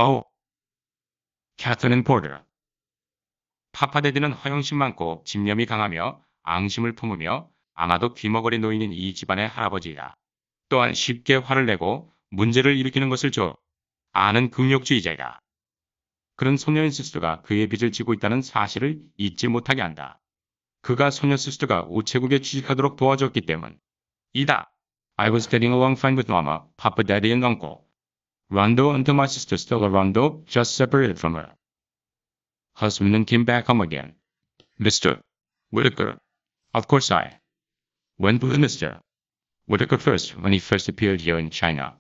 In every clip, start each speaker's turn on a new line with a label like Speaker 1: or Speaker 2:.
Speaker 1: 어우, 캐서린 포터. 파파데디는 허영심 많고 집념이 강하며 앙심을 품으며 아마도 귀머거리 노인인 이 집안의 할아버지이다. 또한 쉽게 화를 내고 문제를 일으키는 것을 아는 긍욕주의자이다. 그런 소녀인 시스터가 그의 빚을 지고 있다는 사실을 잊지 못하게 한다. 그가 소녀 시스터가 우체국에 취직하도록 도와줬기 때문이다. I was getting along fine with Mama, Papa, Daddy and Uncle Rondo until my sister Stella Rondo just separated from her husband and came back home again. Mr. Whitaker. Of course I went with Mr. Whitaker first when he first appeared here in China.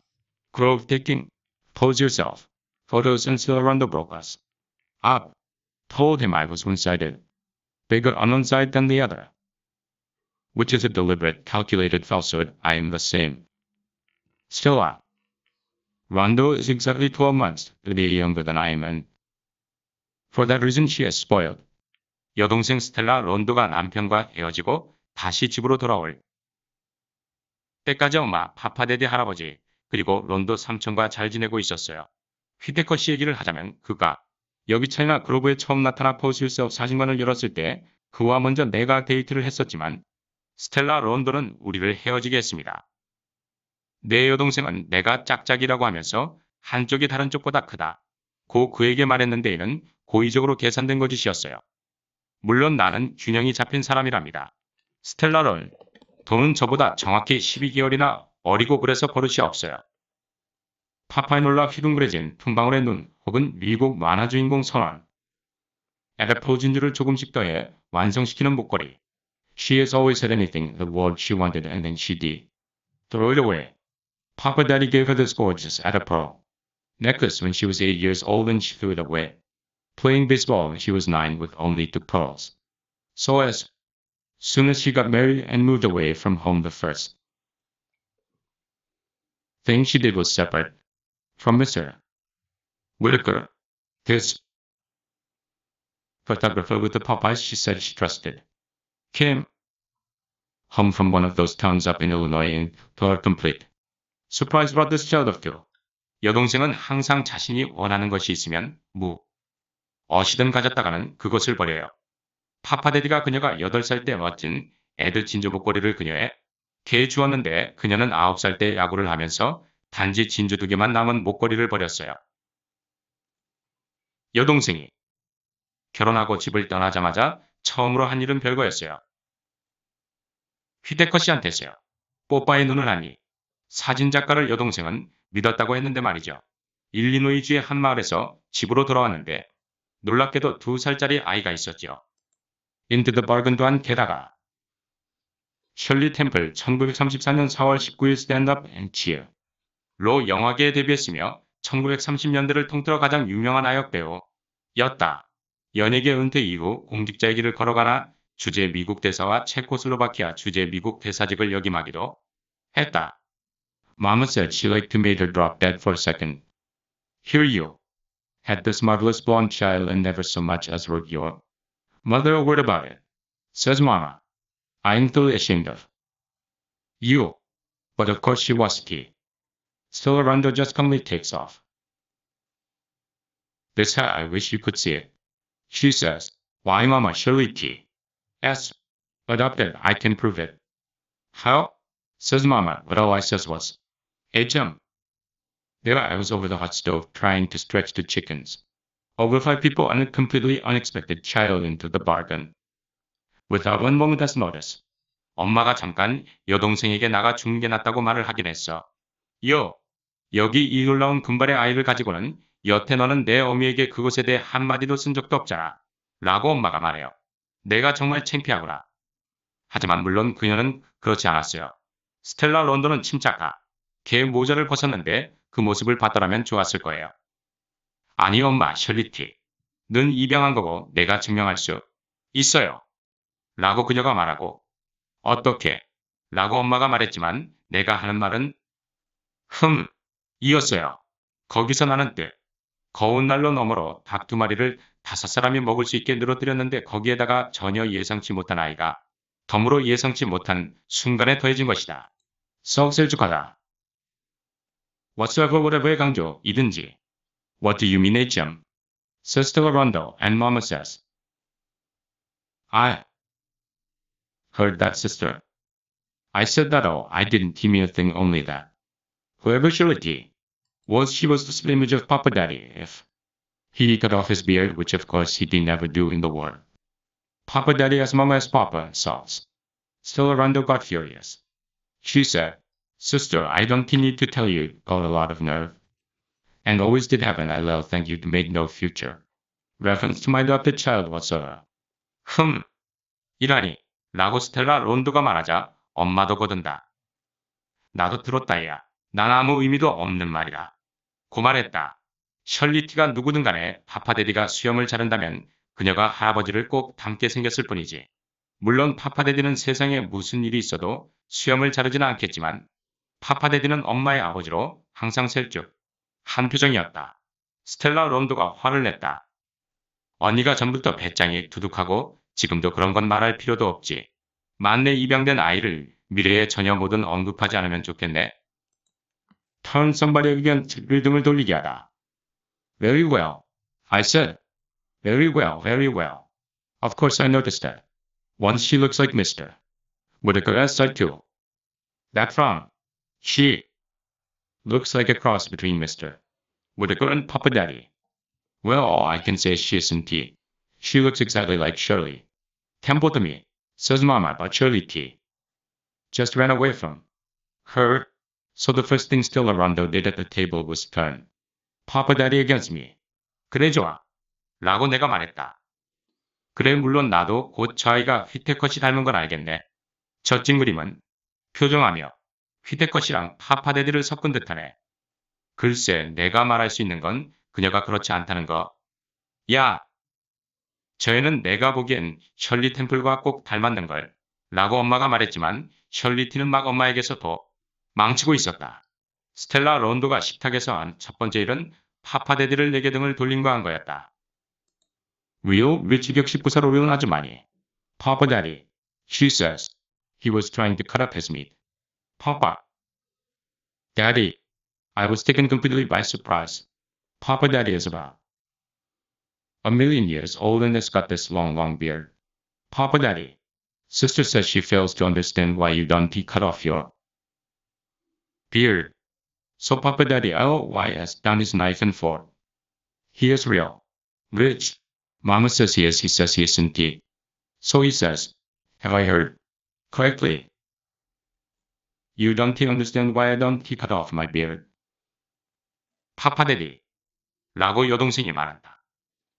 Speaker 1: Grove taking. Pose yourself. Photos and Stella Rondo broke us up. Told him I was one-sided. Bigger on one side than the other. Which is a deliberate, calculated falsehood. I am the same. Stella. Rondo is exactly 12 months a day younger than I am and for that reason she is spoiled. 여동생 스텔라 론도가 남편과 헤어지고 다시 집으로 돌아올 때까지 엄마, 파파데디 할아버지, 그리고 론도 삼촌과 잘 지내고 있었어요. 휘데커 씨 얘기를 하자면 그가 여기 차이나 그로브에 처음 나타나 포스일섭 사진관을 열었을 때 그와 먼저 내가 데이트를 했었지만 스텔라 론도는 우리를 헤어지게 했습니다. 내 여동생은 내가 짝짝이라고 하면서 한쪽이 다른 쪽보다 크다. 고 그에게 말했는데 이는 고의적으로 계산된 거짓이었어요. 물론 나는 균형이 잡힌 사람이랍니다. 스텔라 론도는 저보다 정확히 12개월이나 어리고 그래서 버릇이 없어요. 파파에 놀라 휘둥그레진 품방울의 눈 혹은 미국 만화 주인공 선원 에르포 진주를 조금씩 더해 완성시키는 목걸이. She has always had anything the world she wanted and then she did. Throw it away. Papa Daddy gave her this gorgeous Adapro necklace when she was 8 years old and she threw it away. Playing baseball when she was 9 with only 2 pearls. So as soon as she got married and moved away from home the first thing she did was separate from Mr. Whitaker, his photographer with the Popeyes she said she trusted. Came home from one of those towns up in Illinois and to her complete surprise brought this child of two. 여동생은 항상 자신이 원하는 것이 있으면 무엇이든 가졌다가는 그것을 버려요. 파파데디가 그녀가 8살 때 멋진 애들 진주 목걸이를 그녀에게 주었는데 그녀는 9살 때 야구를 하면서 단지 진주 2개만 남은 목걸이를 버렸어요. 여동생이 결혼하고 집을 떠나자마자 처음으로 한 일은 별거였어요. 휘데커 씨한테서요. 뽀빠의 눈을 하니 사진작가를 여동생은 믿었다고 했는데 말이죠. 일리노이주의 한 마을에서 집으로 돌아왔는데 놀랍게도 2살짜리 아이가 있었죠. Into the bargain 또한 게다가 셜리 템플 1934년 4월 19일 Stand Up and Cheer로 영화계에 데뷔했으며 1930년대를 통틀어 가장 유명한 아역 배우였다. 연예계 은퇴 이후 공직자의 길을 걸어가나 주재 미국 대사와 체코슬로바키아 주재 미국 대사직을 역임하기도 했다. Mama said she liked to make her drop dead for a second. Here you had this marvelous blonde child and never so much as wrote your mother a word about it. Says Mama. I'm totally ashamed of you. But of course she was T. Still Rondo just calmly takes off. This hat, I wish you could see it. She says, why Mama, surely T. S. Adopted, I can prove it. How? Says Mama, but all I says was, hey Jim. There I was over the hot stove trying to stretch the chickens. Over 5 people and a completely unexpected child into the bargain. Without one moment's notice. 엄마가 잠깐 여동생에게 나가 죽는 게 낫다고 말을 하긴 했어. 여기 이 놀라운 금발의 아이를 가지고는 여태 너는 내 어미에게 그것에 대해 한마디도 쓴 적도 없잖아. 라고 엄마가 말해요. 내가 정말 창피하구나. 하지만 물론 그녀는 그렇지 않았어요. 스텔라 론도는 침착하. 걔 모자를 벗었는데 그 모습을 봤더라면 좋았을 거예요. 아니 엄마 셜리티. 는 입양한 거고 내가 증명할 수 있어요. 라고 그녀가 말하고 어떻게? 라고 엄마가 말했지만 내가 하는 말은 이었어요. 거기서 나는 거운 난로 너머로 닭 2마리를 5사람이 먹을 수 있게 늘어뜨렸는데 거기에다가 전혀 예상치 못한 아이가 덤으로 예상치 못한 순간에 더해진 것이다. 썩 셀쭉하다. Whatsoever whatever의 강조, 이든지 What do you mean, HM? Sister Rondo and Mama says. I heard that, sister. I said that, oh, I didn't hear me a thing, only that. Whoever Shirley was, she was the split image of Papa Daddy if he cut off his beard, which of course he did never do in the war. Papa Daddy as Mama as Papa sauce. Still Rondo got furious. She said, Sister, I don't need to tell you, got a lot of nerve. And always did have an I'll thank you to make no future reference to my adopted child whatsoever. 이라니. 라고 스텔라 론도가 말하자 엄마도 거든다. 나도 들었다 야. 난 아무 의미도 없는 말이다. 고 말했다. 셜리티가 누구든 간에 파파데디가 수염을 자른다면 그녀가 할아버지를 꼭 닮게 생겼을 뿐이지. 물론 파파데디는 세상에 무슨 일이 있어도 수염을 자르지는 않겠지만 파파데디는 엄마의 아버지로 항상 셀쭉 한 표정이었다. 스텔라 론도가 화를 냈다. 언니가 전부터 배짱이 두둑하고 지금도 그런 건 말할 필요도 없지. 만내 입양된 아이를 미래에 전혀 뭐든 언급하지 않으면 좋겠네. 턴 선발의 의견 등을 돌리게 하다. Very well, I said. Very well, very well. Of course I noticed that. Once she looks like Mr. Whitaker as I too. That from. She looks like a cross between Mr. Whitaker and Papa Daddy. Well, all I can say is she isn't T. She looks exactly like Shirley. Temple to me, says Mama, but Shirley T. Just ran away from her. So the first thing Stella Rondo did at the table was turn Papa Daddy against me. 그래 좋아. 라고 내가 말했다. 그래 물론 나도 곧 저 아이가 휘테컷이 닮은 건 알겠네. 저 찡그림은 표정하며 휘테컷이랑 파파데디를 섞은 듯하네. 글쎄 내가 말할 수 있는 건 그녀가 그렇지 않다는 거. 야! 저 애는 내가 보기엔 셜리 템플과 꼭 닮았는걸. 라고 엄마가 말했지만 셜리티는 막 엄마에게서 더 망치고 있었다. 스텔라 론도가 식탁에서 한 첫 번째 일은 파파데디를 내게 등을 돌린 거 한 거였다. Real rich 격식부사로 외운 아주머니. Papa Daddy, she says. He was trying to cut up his meat. Papa. Daddy. I was taken completely by surprise. Papa Daddy is about a million years old and has got this long beard. Papa Daddy. Sister says she fails to understand why you don't cut off your beard. So Papa Daddy has down his knife and fork. He is real. Rich. Mama says he is, he says he isn't he. So he says, have I heard correctly? You don't understand why I don't cut off my beard. 파파데디. 라고 여동생이 말한다.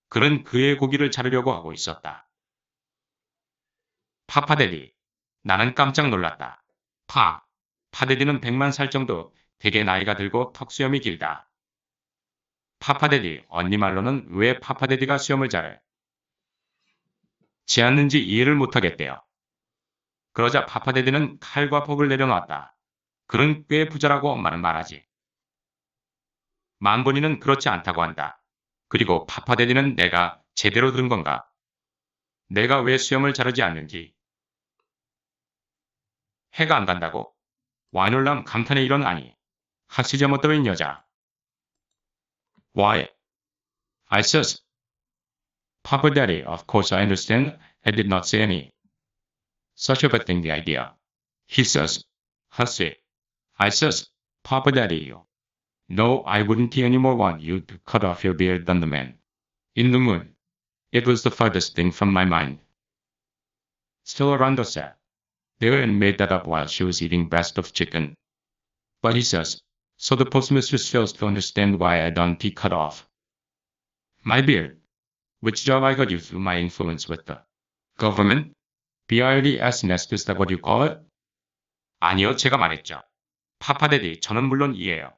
Speaker 1: 그는 그의 고기를 자르려고 하고 있었다. 파파데디. 나는 깜짝 놀랐다. 파데디는 100만 살 정도 되게 나이가 들고 턱수염이 길다. 파파데디, 언니 말로는 왜 파파데디가 수염을 자르지 않는지 이해를 못하겠대요. 그러자 파파데디는 칼과 폭을 내려놓았다. 그는 꽤 부자라고 엄마는 말하지. 망본이는 그렇지 않다고 한다. 그리고 파파데디는 내가 제대로 들은 건가? 내가 왜 수염을 자르지 않는지 해가 안 간다고? 와놀람 감탄의 일원 아니. 하시자 못더인 여자. Why? I says. Papa Daddy, of course I understand. I did not say any such of a thing, the idea. He says. Hussy. I says. Papa Daddy, you. No, I wouldn't any more want you to cut off your beard than the man in the moon. It was the farthest thing from my mind. Still Rondo sat there and made that up while she was eating breast of chicken. But he says, so the postmistress fails to understand why I don't cut off my beard. Which job I got you through my influence with the government? BRDS nest, is that what you call it? 아니요, 제가 말했죠. 파파데디, 저는 물론 이해해요.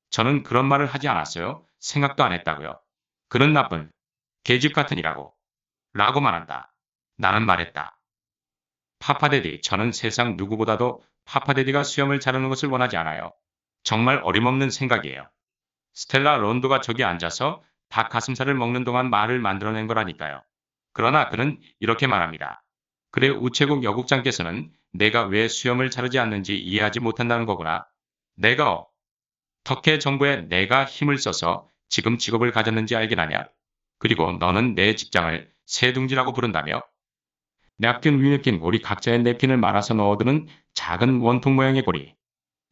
Speaker 1: 저는 그런 말을 하지 않았어요. 생각도 안 했다고요. 그는 나쁜 계집 같은 이라고. 라고 말한다. 나는 말했다. 파파데디, 저는 세상 누구보다도 파파데디가 수염을 자르는 것을 원하지 않아요. 정말 어림없는 생각이에요. 스텔라 론도가 저기 앉아서 닭 가슴살을 먹는 동안 말을 만들어낸 거라니까요. 그러나 그는 이렇게 말합니다. 그래, 우체국 여국장께서는 내가 왜 수염을 자르지 않는지 이해하지 못한다는 거구나. 내가 어떻게 정부에 내가 힘을 써서 지금 직업을 가졌는지 알긴 하냐? 그리고 너는 내 직장을 새둥지라고 부른다며? 냅킨 위에 낀 우리 각자의 냅킨을 말아서 넣어두는 작은 원통 모양의 고리.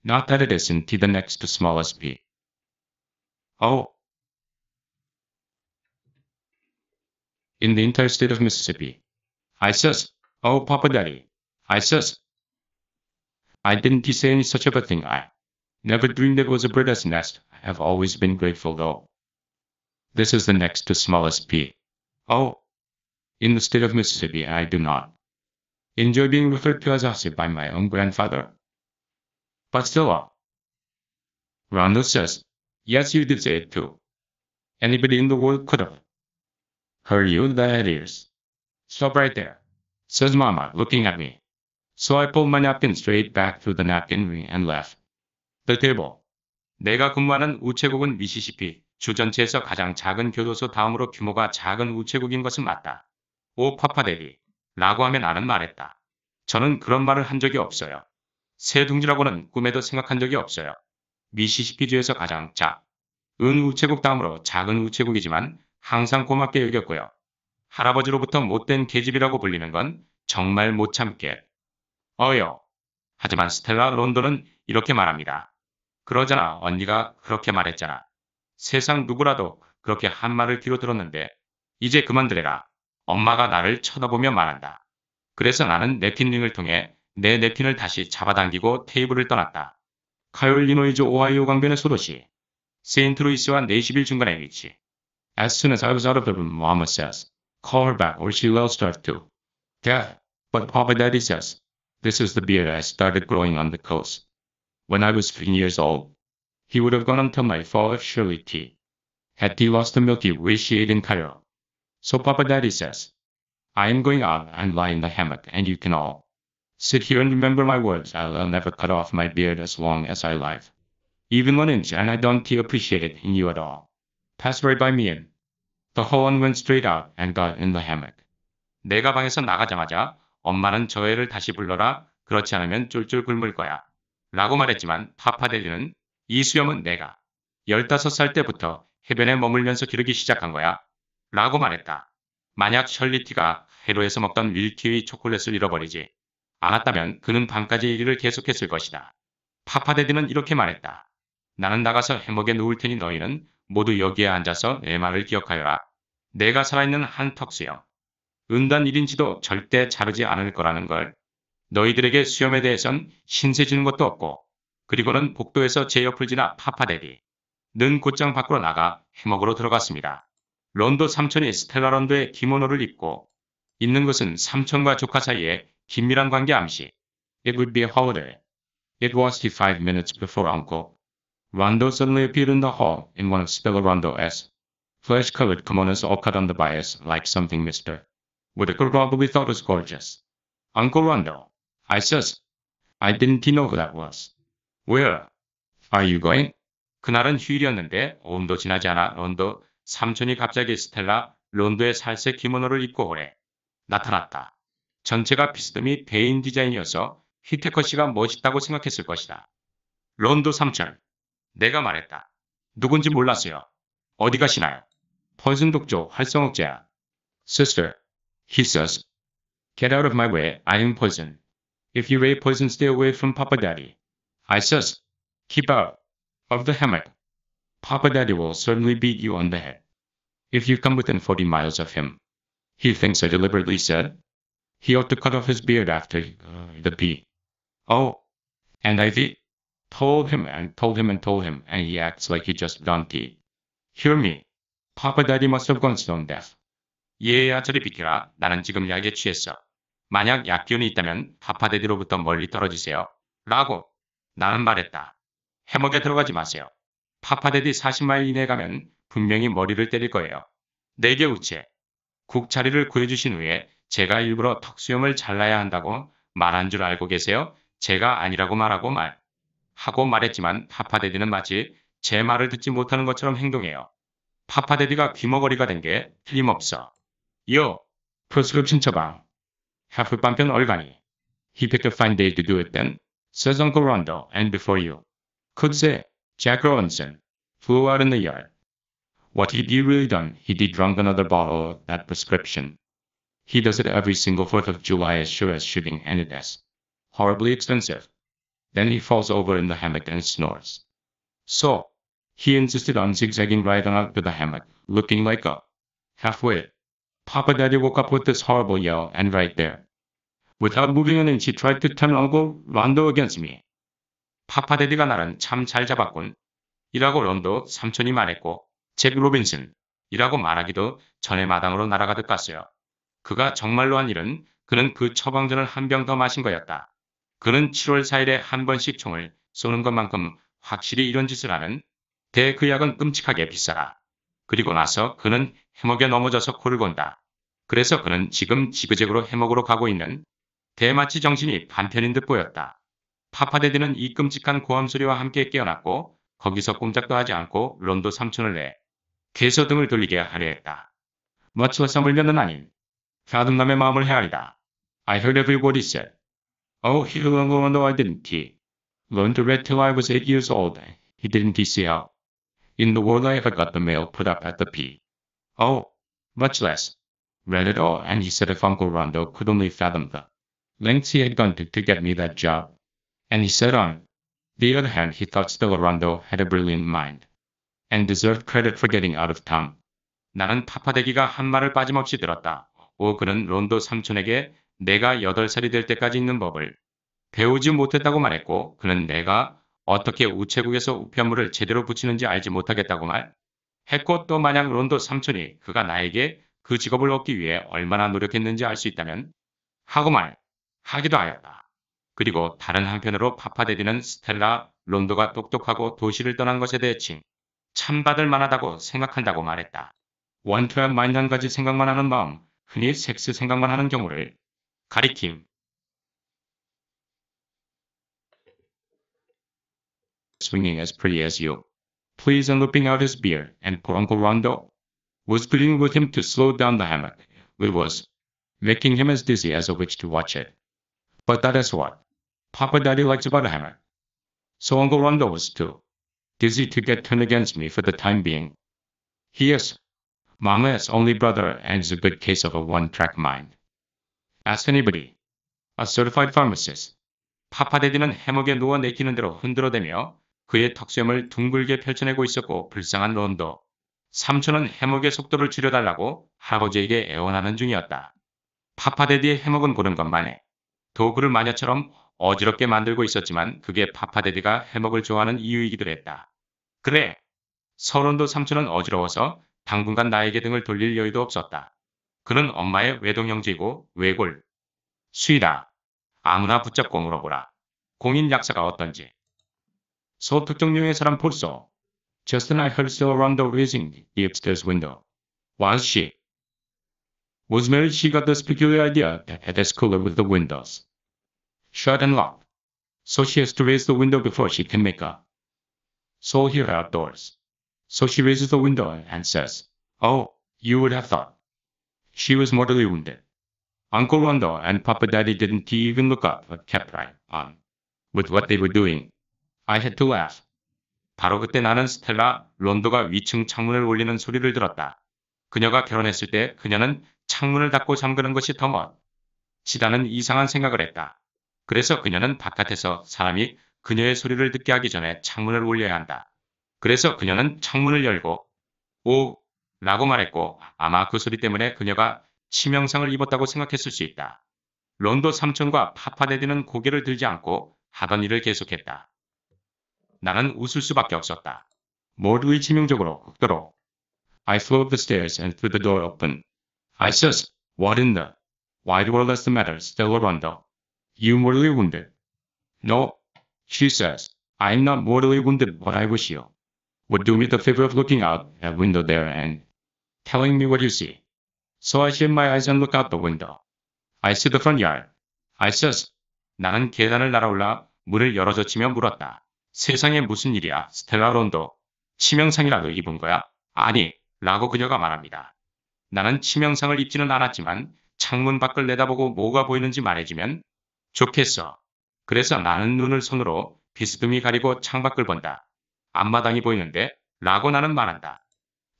Speaker 1: Not that it isn't the next smallest pea. Oh, in the entire state of Mississippi. I says, oh, Papa Daddy. I says, I didn't say any such of a thing. I never dreamed it was a bird's nest. I have always been grateful though. This is the next to smallest pea. Oh, in the state of Mississippi, I do not enjoy being referred to as Ossie by my own grandfather. But still, Rondo says, yes, you did say it too. Anybody in the world could have heard you, that is. Stop right there, says Mama, looking at me. So I pulled my napkin straight back through the napkin ring and left the table. 내가 근무하는 우체국은 미시시피 주 전체에서 가장 작은 교도소 다음으로 규모가 작은 우체국인 것은 맞다. 오 파파데디 라고 하며 나는 말했다. 저는 그런 말을 한 적이 없어요. 새둥지라고는 꿈에도 생각한 적이 없어요. 미시시피주에서 가장 작은 우체국 다음으로 작은 우체국이지만 항상 고맙게 여겼고요. 할아버지로부터 못된 계집이라고 불리는 건 정말 못 참게. 어여. 하지만 스텔라 론도는 이렇게 말합니다. 그러잖아. 언니가 그렇게 말했잖아. 세상 누구라도 그렇게 한 말을 귀로 들었는데 이제 그만두래라. 엄마가 나를 쳐다보며 말한다. 그래서 나는 냅킨링을 통해 내 냅킨을 다시 잡아당기고 테이블을 떠났다. 카롤리노이주 오하이오 강변의 소도시 세인트루이스와 40일 중간에 위치. As soon as I was out of the room, Mama says, call her back or she will start to. Yeah, but Papa Daddy says, this is the beard I started growing on the coast. When I was 3 years old, he would have gone until my fall of Shirley tea. Had he lost the milky way she ate in Cairo. So Papa Daddy says, I am going out and lie in the hammock and you can all sit here and remember my words. I'll never cut off my beard as long as I live. Even 1 inch, and I don't appreciate it in you at all. Passed right by me and the whole one went straight out and got in the hammock. 내가 방에서 나가자마자 엄마는 저 애를 다시 불러라. 그렇지 않으면 쫄쫄 굶을 거야. 라고 말했지만 파파데디는 이 수염은 내가 15살 때부터 해변에 머물면서 기르기 시작한 거야. 라고 말했다. 만약 셜리티가 해로에서 먹던 밀키위 초콜릿을 잃어버리지 않았다면 그는 밤까지 이 일을 계속했을 것이다. 파파데디는 이렇게 말했다. 나는 나가서 해먹에 누울 테니 너희는 모두 여기에 앉아서 내 말을 기억하여라. 내가 살아있는 한턱 수염. 은단 1인치도 절대 자르지 않을 거라는 걸. 너희들에게 수염에 대해선 신세 지는 것도 없고. 그리고는 복도에서 제 옆을 지나 파파데디. 는 곧장 밖으로 나가 해먹으로 들어갔습니다. 론도 삼촌이 스텔라 론도의 기모노를 입고 있는 것은 삼촌과 조카 사이에 긴밀한 관계 암시. It would be a holiday. It was 5 minutes before Uncle Rondo suddenly appeared in the hall in one of Stella Rondo's flesh-colored kimonos all cut on the bias like something Mr. Whitaker probably thought was gorgeous. Uncle Rondo, I says. I didn't know who that was. Where are you going? 그날은 휴일이었는데 5분도 지나지 않아 론도 삼촌이 갑자기 스텔라 론도의 살색 기모노를 입고 오래 나타났다. 전체가 비스듬히 베인 디자인이어서 히테커 씨가 멋있다고 생각했을 것이다. 론도 삼촌. 내가 말했다. 누군지 몰랐어요. 어디 가시나요? 포ison 독조 활성옥제야. Sister, he says. Get out of my way, I am poison. If you ray poison, stay away from Papa Daddy. I says. Keep out of the hammock. Papa Daddy will certainly beat you on the head. If you come within 40 miles of him. He thinks I deliberately said. He ought to cut off his beard after the pee. Oh, and I told him and told him and told him, and he acts like he just done tea. Hear me. Papa Daddy must have gone stone deaf. 얘야 저리 비켜라. 나는 지금 약에 취했어. 만약 약기운이 있다면 파파데디로부터 멀리 떨어지세요. 라고 나는 말했다. 해먹에 들어가지 마세요. 파파데디 40마일 이내에 가면 분명히 머리를 때릴 거예요. 내게 우체. 국자리를 구해주신 후에 제가 일부러 턱수염을 잘라야 한다고 말한 줄 알고 계세요? 제가 아니라고 말하고 하고 말했지만 파파데디는 마치 제 말을 듣지 못하는 것처럼 행동해요. 파파데디가 귀머거리가 된 게 틀림없어. 요, 프로스크립션 처방. 하프밤편 얼간이. He picked a fine day to do it then, says Uncle Rondo, and before you could say, Jack Robinson flew out in the yard. What he did really done, he did drunk another bottle of that prescription. He does it every single 4th of July as sure as shooting, and it is horribly expensive. Then he falls over in the hammock and snores. So, he insisted on zigzagging right on out to the hammock, looking like a halfwit. Papa Daddy woke up with this horrible yell, and right there, without moving an inch, he tried to turn Uncle Rondo against me. 파파데디가 나를 참 잘 잡았군. 이라고 론도 삼촌이 말했고, 잭 로빈슨 이라고 말하기도 전에 마당으로 날아가듯 갔어요. 그가 정말로 한 일은 그는 그 처방전을 한 병 더 마신 거였다. 그는 7월 4일에 한 번씩 총을 쏘는 것만큼 확실히 이런 짓을 하는 그 약은 끔찍하게 비싸다. 그리고 나서 그는 해먹에 넘어져서 코를 건다. 그래서 그는 지금 지그재그로 해먹으로 가고 있는 마치 정신이 반편인 듯 보였다. 파파데디는 이 끔찍한 고함 소리와 함께 깨어났고 거기서 꼼짝도 하지 않고 론도 삼촌을 내 괴서 등을 돌리게 하려 했다. 머치와 물면은 아닌 가든남의 마음을 헤아리다. I heard every word he said. Oh, he no, I didn't. He learned to read till I was 8 years old. He didn't see how in the world I ever got the mail put up at the P. Oh, much less read it all, and he said if Uncle Rondo could only fathom the lengths he had gone to get me that job. And he said on the other hand, he thought still Rondo had a brilliant mind and deserved credit for getting out of town. 나는 파파데기가 한 말을 빠짐없이 들었다. 그는 론도 삼촌에게 내가 8살이 될 때까지 있는 법을 배우지 못했다고 말했고 그는 내가 어떻게 우체국에서 우편물을 제대로 붙이는지 알지 못하겠다고 말했고 또 만약 론도 삼촌이 그가 나에게 그 직업을 얻기 위해 얼마나 노력했는지 알 수 있다면 하고 말하기도 하였다. 그리고 다른 한편으로 파파데디는 스텔라 론도가 똑똑하고 도시를 떠난 것에 대해 참 받을 만하다고 생각한다고 말했다. 원투와 마인드 한 가지 생각만 하는 마음, 흔히 섹스 생각만 하는 경우를 가리킴. Swinging as pretty as you please and looping out his beard, and poor Uncle Rondo was pleading with him to slow down the hammock. It was making him as dizzy as a witch to watch it. But that is what Papa Daddy likes about a hammock. So Uncle Rondo was too dizzy to get turned against me for the time being. He is Mama's only brother and is a good case of a one-track mind. Ask anybody. A certified pharmacist. 파파데디는 해먹에 누워 내키는 대로 흔들어대며 그의 턱수염을 둥글게 펼쳐내고 있었고 불쌍한 론도 삼촌은 해먹의 속도를 줄여달라고 할아버지에게 애원하는 중이었다. 파파데디의 해먹은 고른 것만에 도구를 마녀처럼 어지럽게 만들고 있었지만 그게 파파데디가 해먹을 좋아하는 이유이기도 했다. 그래. 서론도 삼촌은 어지러워서 당분간 나에게 등을 돌릴 여유도 없었다. 그는 엄마의 외동형제이고 외골 수이다. 아무나 붙잡고 물어보라. 공인 약사가 어떤지. 소특정령의 사람 볼소. Just then I heard still around the raising the upstairs window. Was she? Was married she got this peculiar idea that had is cooler with the windows shut and locked. So she has to raise the window before she can make a soul here outdoors. So she raises the window and says, oh, you would have thought she was mortally wounded. Uncle Rondo and Papa Daddy didn't even look up but kept right on with what they were doing. I had to laugh. 바로 그때 나는 스텔라 론도가 위층 창문을 올리는 소리를 들었다. 그녀가 결혼했을 때 그녀는 창문을 닫고 잠그는 것이 더 멋지다는 이상한 생각을 했다. 그래서 그녀는 바깥에서 사람이 그녀의 소리를 듣게 하기 전에 창문을 올려야 한다. 그래서 그녀는 창문을 열고 오! 라고 말했고 아마 그 소리 때문에 그녀가 치명상을 입었다고 생각했을 수 있다. 론도 삼촌과 파파데디는 고개를 들지 않고 하던 일을 계속했다. 나는 웃을 수밖에 없었다. 모두의 치명적으로 극도로. I flew up the stairs and threw the door open. I says, what in the wide world is the matter, Stella Rondo? You mortally wounded? No, she says. I'm not mortally wounded, but I wish you would do me the favor of looking out that window there and telling me what you see. So I shut my eyes and look out the window. I see the front yard. I says. 나는 계단을 날아올라 문을 열어젖히며 물었다. 세상에 무슨 일이야, 스텔라 론도. 치명상이라도 입은 거야? 아니, 라고 그녀가 말합니다. 나는 치명상을 입지는 않았지만 창문 밖을 내다보고 뭐가 보이는지 말해주면 좋겠어. 그래서 나는 눈을 손으로 비스듬히 가리고 창밖을 본다. 앞마당이 보이는데? 라고 나는 말한다.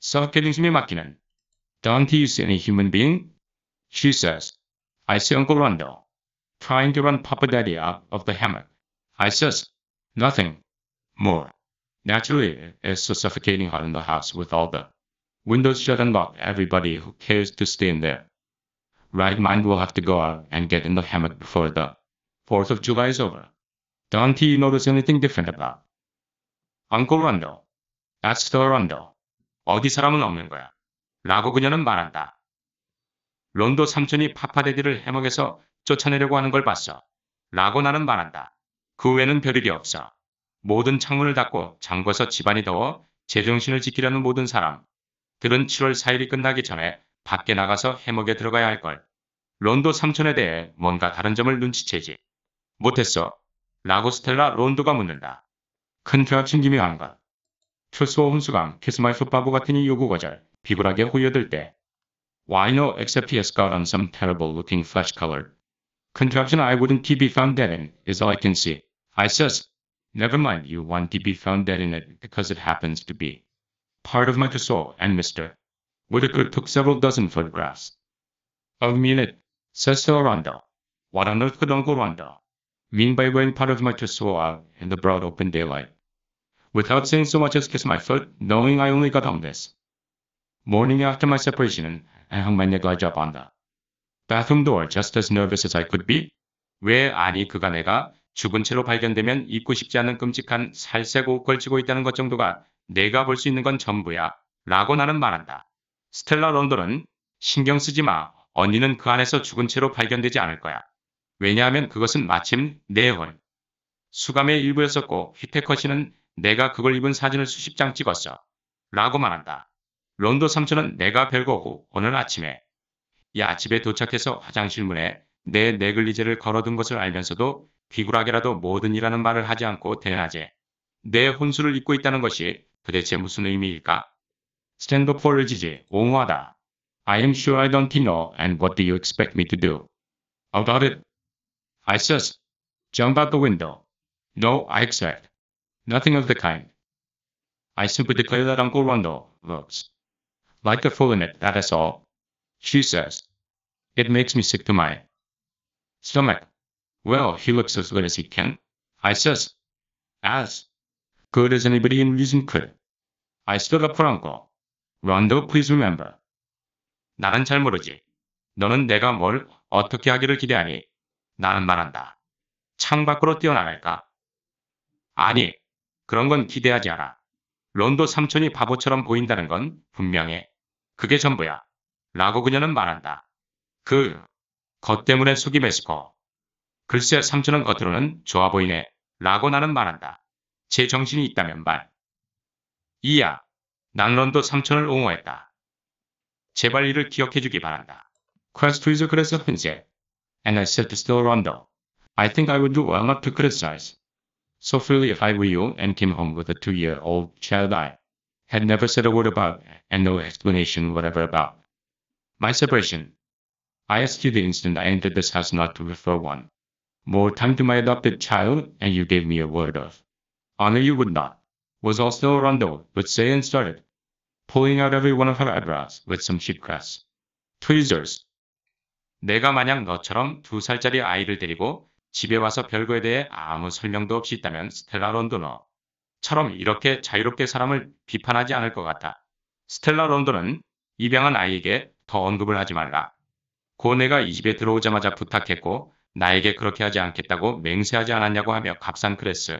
Speaker 1: suffocating 숨이 막히는. Don't you see any human being? She says. I see Uncle Rondo, trying to run Papa Daddy out of the hammock. I says, nothing more. Naturally, it's so suffocating hot in the house with all the windows shut and locked. Everybody who cares to stay in their right mind will have to go out and get in the hammock before the 4th of July is over. Don't you notice anything different about Uncle Rondo? That's the Rondo. 어디 사람은 없는 거야. 라고 그녀는 말한다. 론도 삼촌이 파파데디를 해먹에서 쫓아내려고 하는 걸 봤어. 라고 나는 말한다. 그 외에는 별일이 없어. 모든 창문을 닫고 잠궈서 집안이 더워 제정신을 지키려는 모든 사람들은 7월 4일이 끝나기 전에 밖에 나가서 해먹에 들어가야 할걸. 론도 삼촌에 대해 뭔가 다른 점을 눈치채지 못했어. 라고 스텔라 론도가 묻는다. 큰 죄악심 기묘한 것. 철수와 훈수강, 키스마이프 바보 같은 이 요구거절, 비굴하게 호여들 때. Why no, except he has got on some terrible looking flesh-colored contraption I wouldn't be found dead in, is all I can see. I says, never mind you want to be found dead in it because it happens to be part of my trousseau, and Mr. Whitaker took several dozen photographs of me in it, says to Rondo. What on earth could Uncle Rondo mean by wearing part of my trousseau out in the broad open daylight? Without saying so much as kiss my foot, knowing I only got home this morning after my separation, and hung my negligee up on the bathroom door just as nervous as I could be? 왜 아니 그가 내가 죽은 채로 발견되면 입고 싶지 않은 끔찍한 살색 옷 걸치고 있다는 것 정도가 내가 볼 수 있는 건 전부야. 라고 나는 말한다. 스텔라 론도는 신경 쓰지 마. 언니는 그 안에서 죽은 채로 발견되지 않을 거야. 왜냐하면 그것은 마침 내 혼 수감의 일부였었고 휘테커 씨는 내가 그걸 입은 사진을 수십 장 찍었어. 라고 말한다. 론도 삼촌은 내가 별거고 오늘 아침에 야 집에 도착해서 화장실 문에 내 네글리제를 걸어둔 것을 알면서도 비굴하게라도 모든 이라는 말을 하지 않고 대낮에 내 혼수를 입고 있다는 것이 도대체 무슨 의미일까? 스탠드 업 포를 지지 옹호하다. I am sure I don't know and what do you expect me to do about it? I says, jump out the window. No, I expect nothing of the kind. I simply declare that Uncle Rondo looks like a fool in it, that is all. She says, it makes me sick to my stomach. Well, he looks as good as he can. I says, as good as anybody in reason could. I stood up for Uncle Rondo, please remember. 나는 잘 모르지. 너는 내가 뭘 어떻게 하기를 기대하니? 나는 말한다. 창 밖으로 뛰어나갈까? 아니, 그런 건 기대하지 않아. 론도 삼촌이 바보처럼 보인다는 건 분명해. 그게 전부야. 라고 그녀는 말한다. 것 때문에 속이 메스고. 글쎄 삼촌은 겉으로는 좋아 보이네. 라고 나는 말한다. 제 정신이 있다면 말. 이야. 난 론도 삼촌을 옹호했다. 제발 이를 기억해주기 바란다. Quest is 그래서 흔세. And I said to still Rondo. I think I would do well not to criticize. So freely if I were you and came home with a 2-year-old child I had never said a word about and no explanation whatever about my separation. I asked you the instant I entered this house not to refer one more time to my adopted child, and you gave me a word of honor you would not. Was all still Rondo would say and started pulling out every one of her eyebrows with some cheap grass tweezers. 내가 만약 너처럼 2살짜리 아이를 데리고 집에 와서 별거에 대해 아무 설명도 없이 있다면 스텔라 론도너처럼 이렇게 자유롭게 사람을 비판하지 않을 것 같아. 스텔라 론도는 입양한 아이에게 더 언급을 하지 말라. 고 내가 이 집에 들어오자마자 부탁했고 나에게 그렇게 하지 않겠다고 맹세하지 않았냐고 하며 값싼 크레스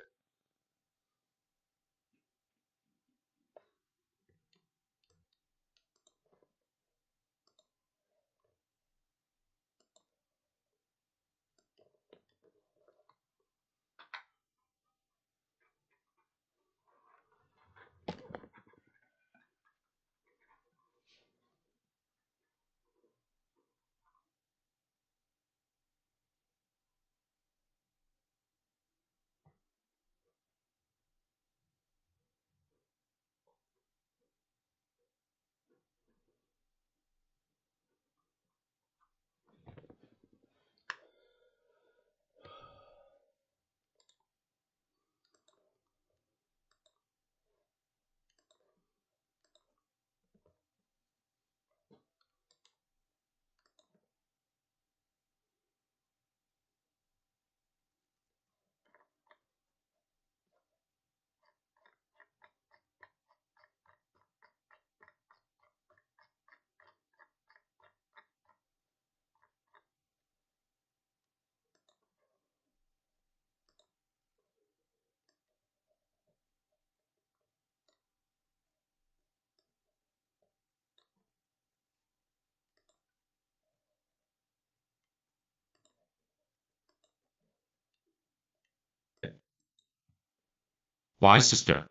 Speaker 1: Why, sister?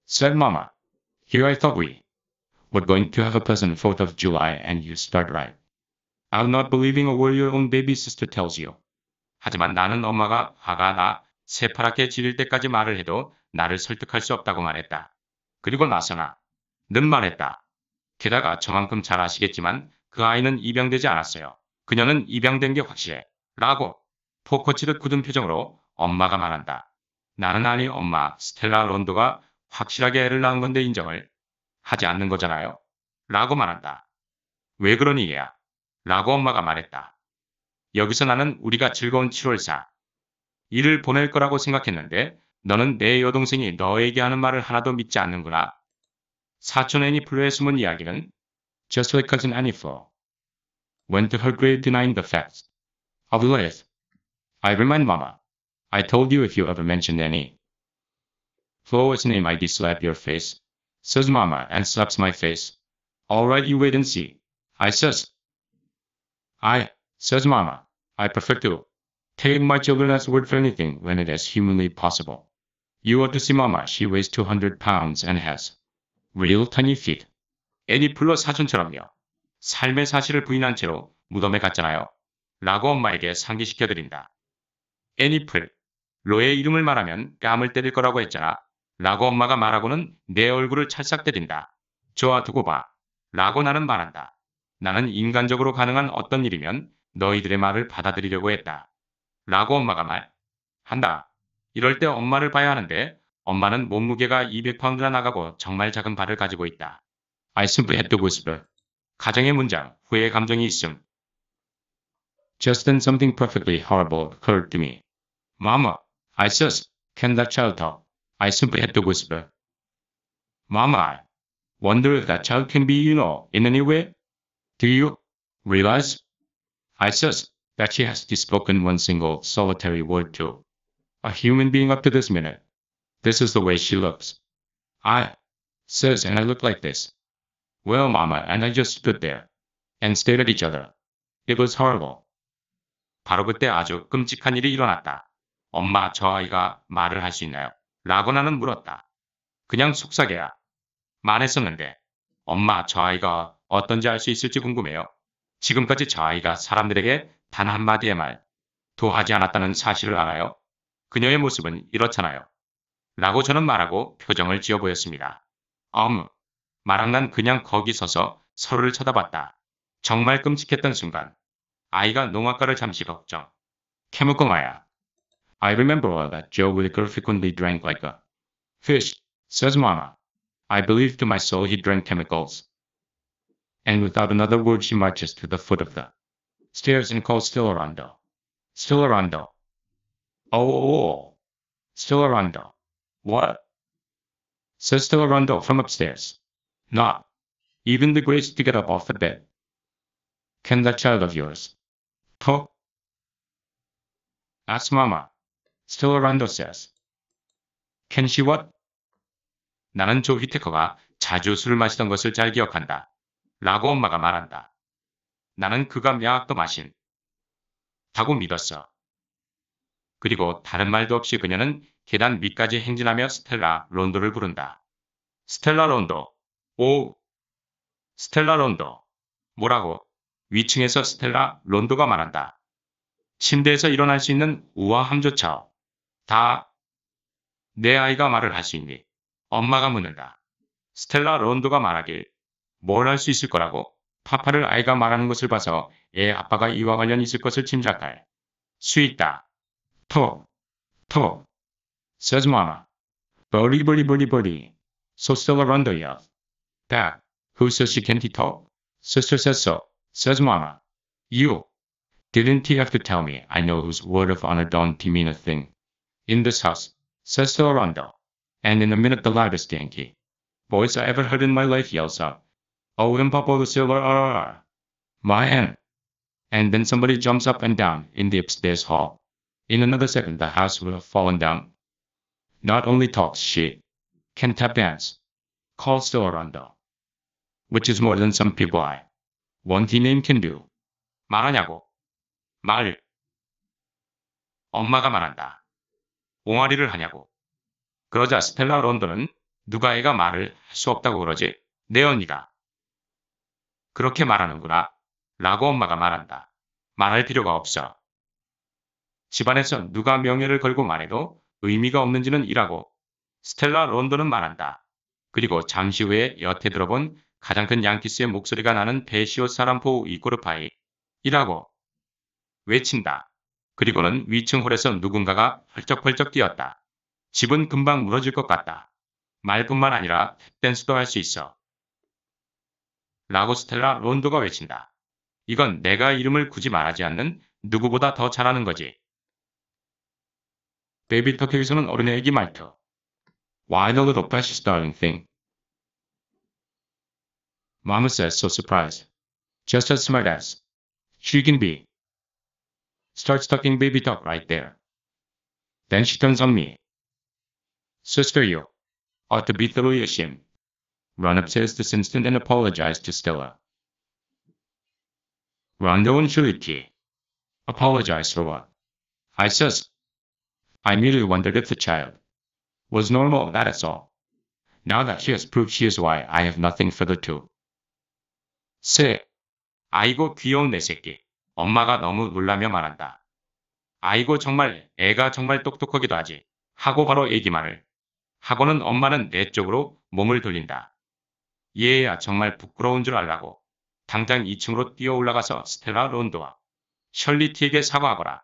Speaker 1: Said Mama. Here I thought we were going to have a pleasant 4th of July and you start right. I'm not believing a word your own baby sister tells you. 하지만 나는 엄마가 화가 나 새파랗게 지릴 때까지 말을 해도 나를 설득할 수 없다고 말했다. 그리고 나서나 는 말했다. 게다가 저만큼 잘 아시겠지만 그 아이는 입양되지 않았어요. 그녀는 입양된 게 확실해. 라고 포커 치듯 굳은 표정으로 엄마가 말한다. 나는 아니 엄마 스텔라 론도가 확실하게 애를 낳은 건데 인정을 하지 않는 거잖아요. 라고 말한다. 왜 그러니 얘야? 라고 엄마가 말했다. 여기서 나는 우리가 즐거운 7월사 일을 보낼 거라고 생각했는데 너는 내 여동생이 너에게 하는 말을 하나도 믿지 않는구나. 사촌 애니플로의 숨은 이야기는 just like cousin Annie Flo went to her grave denying the facts of life. I remind Mama, I told you if you ever mentioned Annie Flo's name I'd slap your face, says Mama and slaps my face. All right, you wait and see. I says. Says Mama, I prefer to take my children as word for anything when it is humanly possible. You ought to see Mama, she weighs 200 pounds and has real tiny feet. 애니플로 사촌처럼요. 삶의 사실을 부인한 채로 무덤에 갔잖아요. 라고 엄마에게 상기시켜드린다. 애니플, 로의 이름을 말하면 뺨을 때릴 거라고 했잖아. 라고 엄마가 말하고는 내 얼굴을 찰싹 때린다. 좋아 두고 봐. 라고 나는 말한다. 나는 인간적으로 가능한 어떤 일이면 너희들의 말을 받아들이려고 했다. 라고 엄마가 말한다. 이럴 때 엄마를 봐야 하는데 엄마는 몸무게가 200파운드나 나가고 정말 작은 발을 가지고 있다. I simply had to whisper. 가정의 문장, 후회의 감정이 있음. Just then something perfectly horrible occurred to me. Mama, I says, can that child talk? I simply had to whisper. Mama, I wonder if that child can be, in any way? Do you realize? I says that she has spoken one single solitary word to a human being up to this minute. This is the way she looks. I says, and I look like this. Well, Mama, and I just stood there and stared at each other. It was horrible. 바로 그때 아주 끔찍한 일이 일어났다. 엄마, 저 아이가 말을 할 수 있나요? 라고 나는 물었다. 그냥 속삭여야 말했었는데 엄마, 저 아이가 어떤지 알 수 있을지 궁금해요. 지금까지 저 아이가 사람들에게 단 한마디의 말도 하지 않았다는 사실을 알아요? 그녀의 모습은 이렇잖아요. 라고 저는 말하고 표정을 지어 보였습니다. 말한 난 그냥 거기 서서 서로를 쳐다봤다. 정말 끔찍했던 순간. 아이가 농악과를 잠시 걱정. 캐묻고 마야. I remember that Joe Whittaker frequently drank like a fish, says Mama. I believe to my soul he drank chemicals. And without another word she marches to the foot of the stairs and calls Stilorando. Stilorando. Oh. Stilorando. What? Says Stilorando from upstairs. Not even the grace to get up off the bed. Can that child of yours talk? Asks Mama. Stilorando says. Can she what? 나는 조 휘테커가 자주 술을 마시던 것을 잘 기억한다. 라고 엄마가 말한다. 나는 그가 몇 마신 다고 믿었어. 그리고 다른 말도 없이 그녀는 계단 밑까지 행진하며 스텔라 론도를 부른다. 스텔라 론도. 오. 스텔라 론도. 뭐라고? 위층에서 스텔라 론도가 말한다. 침대에서 일어날 수 있는 우아함조차 다 내 아이가 말을 할 수 있니? 엄마가 묻는다. 스텔라 론도가 말하길 뭘 할 수 있을 거라고? 파파를 아이가 말하는 것을 봐서 애 아빠가 이와 관련 있을 것을 짐작할 수 있다. 톡. Says Mama. Birdie. So Stella Rondo yells. That. Who says she can't talk? Sister says so. Says Mama. You. Didn't he have to tell me? I know whose word of honor don't mean a thing. In this house. Says Stella Rondo. And in a minute the loudest Yankee voice I ever heard in my life yells out. Oh, Papa Lucilla, my aunt. And then somebody jumps up and down in the upstairs hall. In another second, the house will have fallen down. Not only talks she can tap dance, calls Stilorando, which is more than some people I want he name can do. 말하냐고. 말. 엄마가 말한다. 옹알이를 하냐고. 그러자 스텔라 론도는 누가 애가 말을 할 수 없다고 그러지? 내 언니가 그렇게 말하는구나. 라고 엄마가 말한다. 말할 필요가 없어. 집안에서 누가 명예를 걸고 말해도 의미가 없는지는 이라고. 스텔라 론도는 말한다. 그리고 잠시 후에 여태 들어본 가장 큰 양키스의 목소리가 나는 베시오 사람포 이코르파이 이라고 외친다. 그리고는 위층 홀에서 누군가가 펄쩍펄쩍 뛰었다. 집은 금방 무너질 것 같다. 말뿐만 아니라 댄스도 할 수 있어. 라고 스텔라 론도가 외친다. 이건 내가 이름을 굳이 말하지 않는 누구보다 더 잘하는 거지. 베이비 터키에서는 어른의 애기 말투. Why the little precious darling thing? Mama says so surprised. Just as smart as she can be. Starts talking baby talk right there. Then she turns on me. Sister, you ought to be thoroughly ashamed. Run upstairs this instant and apologize to Stella. Rondo and Shiriki. Apologize for what? I says. I merely wondered if the child was normal, that is all. Now that she has proved she is why I have nothing further to say. 아이고 귀여운 내 새끼. 엄마가 너무 놀라며 말한다. 아이고 정말 애가 정말 똑똑하기도 하지. 하고 바로 얘기만을 하고는 엄마는 내 쪽으로 몸을 돌린다. 얘야 정말 부끄러운 줄 알라고. 당장 2층으로 뛰어 올라가서 스텔라 론도와 셜리티에게 사과하거라.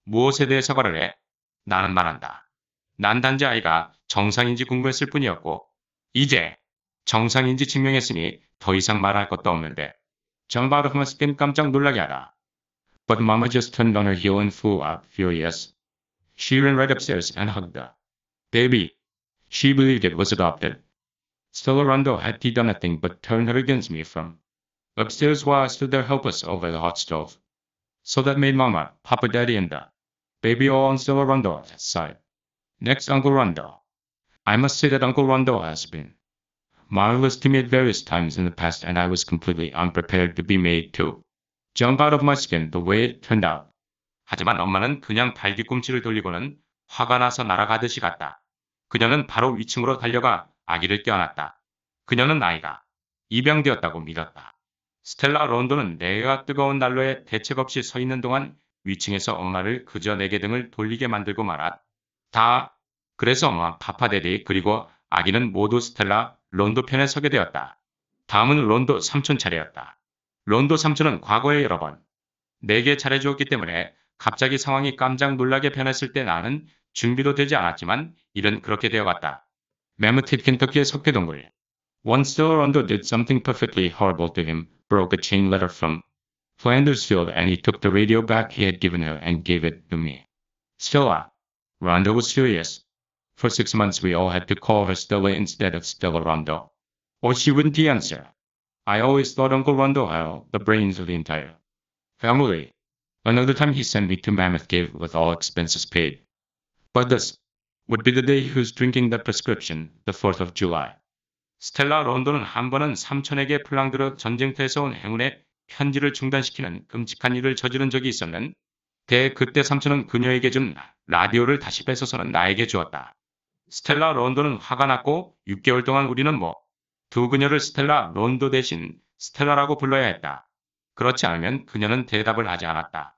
Speaker 1: 무엇에 대해 사과를 해? 나는 말한다. 난 단지 아이가 정상인지 궁금했을 뿐이었고 이제 정상인지 증명했으니 더 이상 말할 것도 없는데 정바르프만 스킨 깜짝 놀라게 하라. But Mama just turned on her heel and flew out furious. She ran right upstairs and hugged the baby. She believed it was adopted. Stella Rondo had done nothing but turn her against me from upstairs while I stood there helpless over the hot stove. So that made Mama, Papa, Daddy, and the baby all on Stella Rondo's side. Next, Uncle Rondo. I must say that Uncle Rondo has been marvelous to me at various times in the past, and I was completely unprepared to be made to jump out of my skin the way it turned out. 하지만 엄마는 그냥 발뒤꿈치를 돌리고는 화가 나서 날아가듯이 갔다. 그녀는 바로 위층으로 달려가 아기를 껴안았다. 그녀는 아이가 입양되었다고 믿었다. 스텔라 론도는 내가 뜨거운 난로에 대책 없이 서 있는 동안 위층에서 엄마를 그저 내게 등을 돌리게 만들고 말았다. 그래서 엄마, 파파데디 그리고 아기는 모두 스텔라 론도 편에 서게 되었다. 다음은 론도 삼촌 차례였다. 론도 삼촌은 과거에 여러 번 내게 잘해주었기 때문에 갑자기 상황이 깜짝 놀라게 변했을 때 나는 준비도 되지 않았지만 일은 그렇게 되어갔다. 매무팁 켄터키의 석회동굴. Once Stella Rondo did something perfectly horrible to him, broke a chain letter from Flandersfield, and he took the radio back he had given her and gave it to me. Stella. Rondo was furious. For 6 months we all had to call her Stella instead of Stella Rondo. Or she wouldn't answer. I always thought Uncle Rondo had the brains of the entire family. Another time he sent me to Mammoth Cave with all expenses paid. But this would be the day he was drinking the prescription, the 4th of July. 스텔라 론도는 한 번은 삼촌에게 플랑드르 전쟁터에서 온 행운의 편지를 중단시키는 끔찍한 일을 저지른 적이 있었는데 그때 삼촌은 그녀에게 준 라디오를 다시 뺏어서는 나에게 주었다. 스텔라 론도는 화가 났고 6개월 동안 우리는 두 그녀를 스텔라 론도 대신 스텔라라고 불러야 했다. 그렇지 않으면 그녀는 대답을 하지 않았다.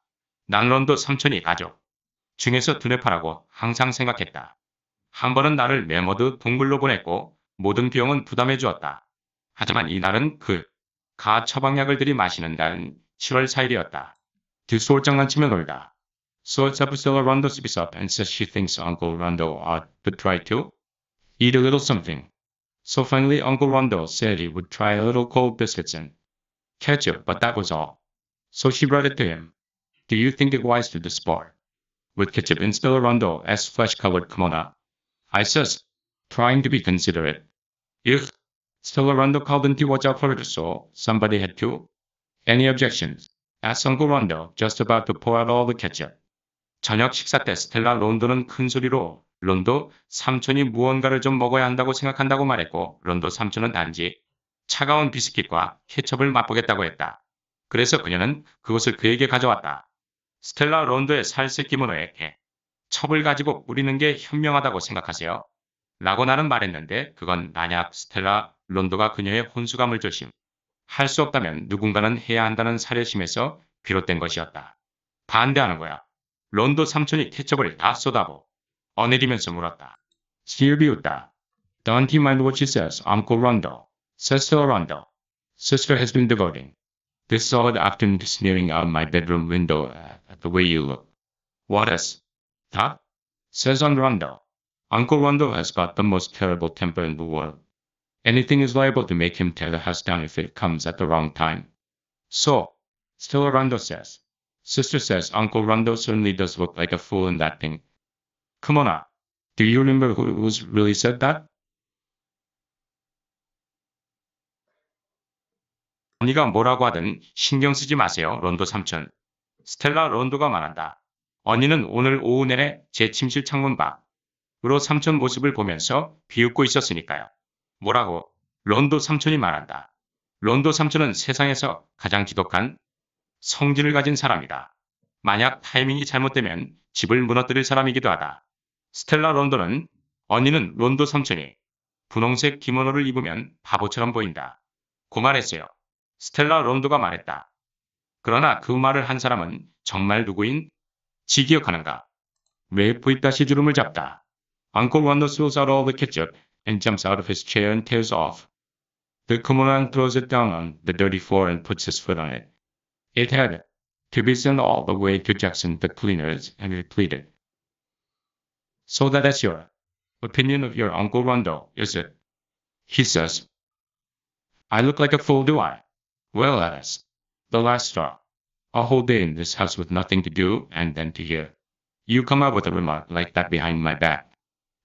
Speaker 1: 난 론도 삼촌이 가족 중에서 두뇌파라고 항상 생각했다. 한 번은 나를 메모드 동굴로 보냈고 모든 비용은 부담해 주었다. 하지만 이날은 가 처방약을 들이마시는 날은 7월 4일이었다. 뒷소울 장난치며 놀다. So it's up Stella Rondo speaks up and says she thinks Uncle Rondo ought to try to eat a little something. So finally Uncle Rondo said he would try a little cold biscuits and ketchup, but that was all. So she brought it to him. Do you think it wise to do sport with ketchup in Stella Rondo's flesh-colored kimono? I says, trying to be considerate. Ugh. Stella Rondo called and to watch out for her, so somebody had to. Any objections? Asked Uncle Rondo, just about to pour out all the ketchup. 저녁 식사 때 스텔라 론도는 큰 소리로 론도 삼촌이 무언가를 좀 먹어야 한다고 생각한다고 말했고 론도 삼촌은 단지 차가운 비스킷과 케첩을 맛보겠다고 했다. 그래서 그녀는 그것을 그에게 가져왔다. 스텔라 론도의 살색 기모노에 첩을 가지고 뿌리는 게 현명하다고 생각하세요? 라고 나는 말했는데 그건 만약 스텔라 론도가 그녀의 혼수감을 조심. 할 수 없다면 누군가는 해야 한다는 사려심에서 비롯된 것이었다. 반대하는 거야. 론도 삼촌이 케첩을 다 쏟아부 어내리면서 물었다. 시을 비웃다. Don't you mind what she says, Uncle Rondo? Sister Rondo. Sister has been devoting this solid afternoon to sneering out my bedroom window at the way you look. What is that? Says on Rondo. Uncle Rondo has got the most terrible temper in the world. Anything is liable to make him tear the house down if it comes at the wrong time. So, still Rondo says. Sister says Uncle Rondo certainly does look like a fool in that thing. Come on now. Do you remember who's really said that? 언니가 뭐라고 하든 신경 쓰지 마세요, 론도 삼촌. 스텔라 론도가 말한다. 언니는 오늘 오후 내내 제 침실 창문 밖으로 삼촌 모습을 보면서 비웃고 있었으니까요. 뭐라고? 론도 삼촌이 말한다. 론도 삼촌은 세상에서 가장 지독한 성질을 가진 사람이다. 만약 타이밍이 잘못되면 집을 무너뜨릴 사람이기도 하다. 스텔라 론도는 언니는 론도 삼촌이 분홍색 기모노를 입으면 바보처럼 보인다. 고 말했어요. 스텔라 론도가 말했다. 그러나 그 말을 한 사람은 정말 누구인? 지 기억하는가? 왜 부잇다시 주름을 잡다. Uncle Rondo spills out all the ketchup and jumps out of his chair and tears off. The kimono throws it down on the dirty floor and puts his foot on it. It had to be sent all the way to Jackson the cleaners and it pleaded. So that's your opinion of your Uncle Rondo, is it? He says. I look like a fool, do I? Well, Alice, the last straw. A whole day in this house with nothing to do and then to hear you come up with a remark like that behind my back.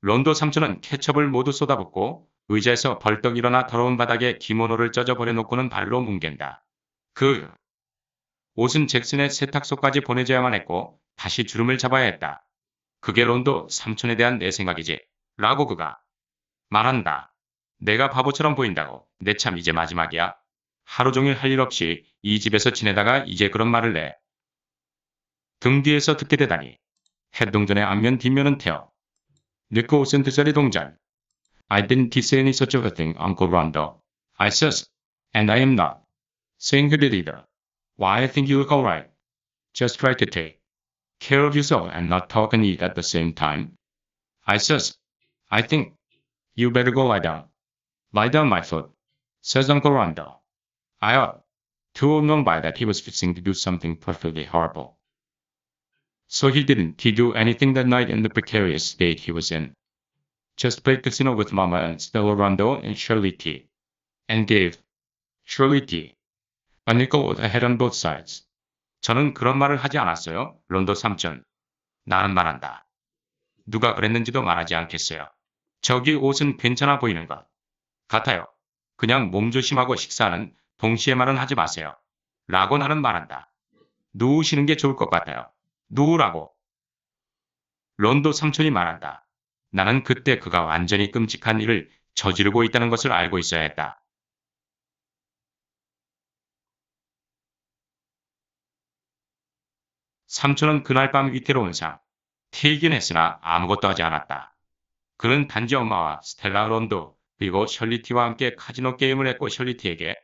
Speaker 1: 론도 삼촌은 케첩을 모두 쏟아붓고 의자에서 벌떡 일어나 더러운 바닥에 기모노를 쪄져버려 놓고는 발로 뭉갠다. 그 옷은 잭슨의 세탁소까지 보내줘야만 했고 다시 주름을 잡아야 했다. 그게 론도 삼촌에 대한 내 생각이지. 라고 그가 말한다. 내가 바보처럼 보인다고. 내 참 이제 마지막이야. 하루 종일 할 일 없이 이 집에서 지내다가 이제 그런 말을 내. 등 뒤에서 듣게 되다니. 해동전의 앞면 뒷면은 태워. 늦고 5센트짜리 동전. I didn't say any such of a thing, Uncle Rondo. I says, and I am not saying you did either. Why, I think you look all right. Just try to take care of yourself and not talk and eat at the same time. I says, I think you better go lie down. Lie down, my foot, says Uncle Rondo. I ought to have known by that he was fixing to do something perfectly horrible. So he didn't. He do anything that night in the precarious state he was in. Just played casino with Mama and Stella Rondo and Shirley T. And gave Shirley T. a nickel with a head on both sides. 저는 그런 말을 하지 않았어요, 론도 삼촌. 나는 말한다. 누가 그랬는지도 말하지 않겠어요. 저기 옷은 괜찮아 보이는 것 같아요. 그냥 몸조심하고 식사는 동시에 말은 하지 마세요. 라고 나는 말한다. 누우시는 게 좋을 것 같아요. 누우라고. 론도 삼촌이 말한다. 나는 그때 그가 완전히 끔찍한 일을 저지르고 있다는 것을 알고 있어야 했다. 삼촌은 그날 밤 위태로운 상태이긴 했으나 아무것도 하지 않았다. 그는 단지 엄마와 스텔라 론도 그리고 셜리티와 함께 카지노 게임을 했고 셜리티에게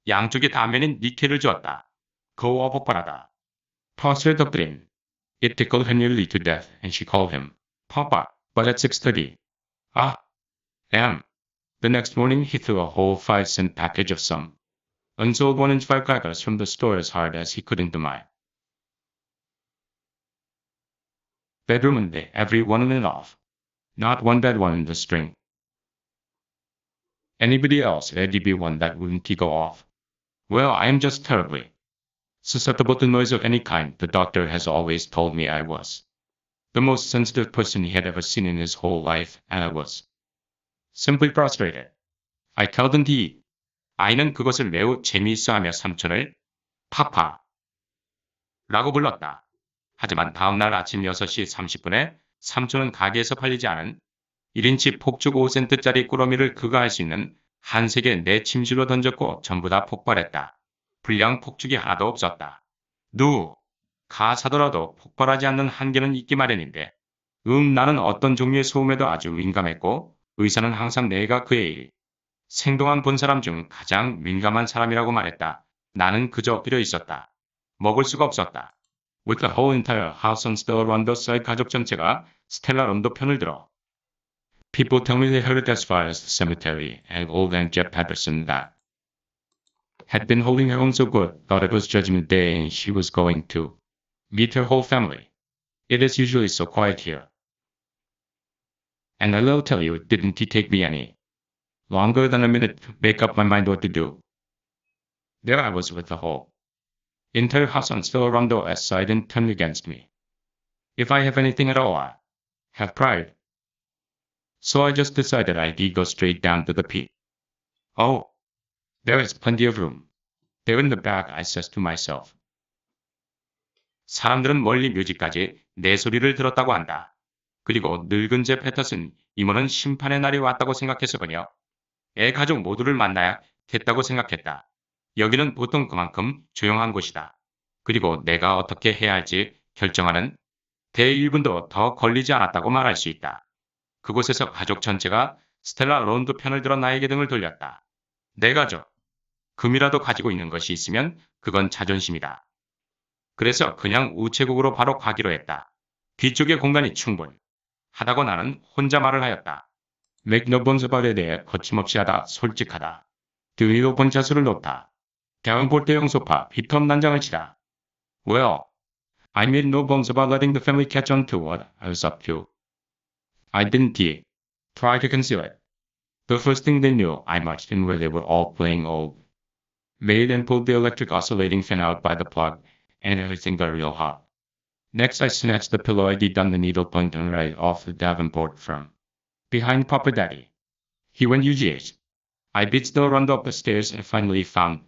Speaker 1: 양쪽의 다면인 니켈을 주었다. 거우와 폭발하다. Tossed the plane. It tickled her nearly to death and she called him Papa, but at 6:30 a.m. The next morning he threw a whole 5-cent package of some unsold 1-inch firecrackers from the store as hard as he could into my bedroom and they every one of it off. Not one bad one in the string. Anybody else, there'd be one that wouldn't go off. Well, I am just terribly susceptible to noise of any kind. The doctor has always told me I was the most sensitive person he had ever seen in his whole life, and I was simply prostrated. I tell them to eat. 아이는 그것을 매우 재미있어하며 삼촌을 파파 라고 불렀다. 하지만 다음날 아침 6시 30분에 삼촌은 가게에서 팔리지 않은 1인치 폭죽 5센트짜리 꾸러미를 그가 할 수 있는 한 색에 내 침실로 던졌고 전부 다 폭발했다. 불량 폭죽이 하나도 없었다. 누가 사더라도 폭발하지 않는 한계는 있기 마련인데 나는 어떤 종류의 소음에도 아주 민감했고, 의사는 항상 내가 그의 일, 생동한 본 사람 중 가장 민감한 사람이라고 말했다. 나는 그저 엎드려 있었다. 먹을 수가 없었다. With the whole entire house on Stella Rondo's 가족 전체가 스텔라 론도 편을 들어. People tell me they heard it as far as the cemetery, and old Aunt Jeff Patterson that had been holding her own so good, thought it was Judgment Day and she was going to meet her whole family. It is usually so quiet here. And I'll tell you, it didn't take me any longer than a minute to make up my mind what to do. There I was with the whole entire house on Stella Rondo as side and turned against me. If I have anything at all, I have pride. So I just decided I'd go straight down to the pit. Oh, there is plenty of room. There in the back, I says to myself. 사람들은 멀리 묘지까지 내 소리를 들었다고 한다. 그리고 늙은 제 패터슨 이모는 심판의 날이 왔다고 생각했었거든요. 애 가족 모두를 만나야 됐다고 생각했다. 여기는 보통 그만큼 조용한 곳이다. 그리고 내가 어떻게 해야 할지 결정하는 대 1분도 더 걸리지 않았다고 말할 수 있다. 그곳에서 가족 전체가 스텔라 론도 편을 들어 나에게 등을 돌렸다. 내 가족. 금이라도 가지고 있는 것이 있으면 그건 자존심이다. 그래서 그냥 우체국으로 바로 가기로 했다. 뒤쪽에 공간이 충분하다고 나는 혼자 말을 하였다. Make no bones about it에 대해 거침없이 하다, 솔직하다. 등 위로 본 자수를 놓다. 대왕볼대형 소파, 빗톱 난장을 치다. Well, I made no bones about letting the family catch on to what I was up to. I didn't try to conceal it. The first thing they knew, I marched in where they were all playing old maid and pulled the electric oscillating fan out by the plug, and everything got real hot. Next I snatched the pillow I'd done the needle point and right off the Davenport from behind Papa Daddy. He went UGH. I beat the run up the stairs and finally found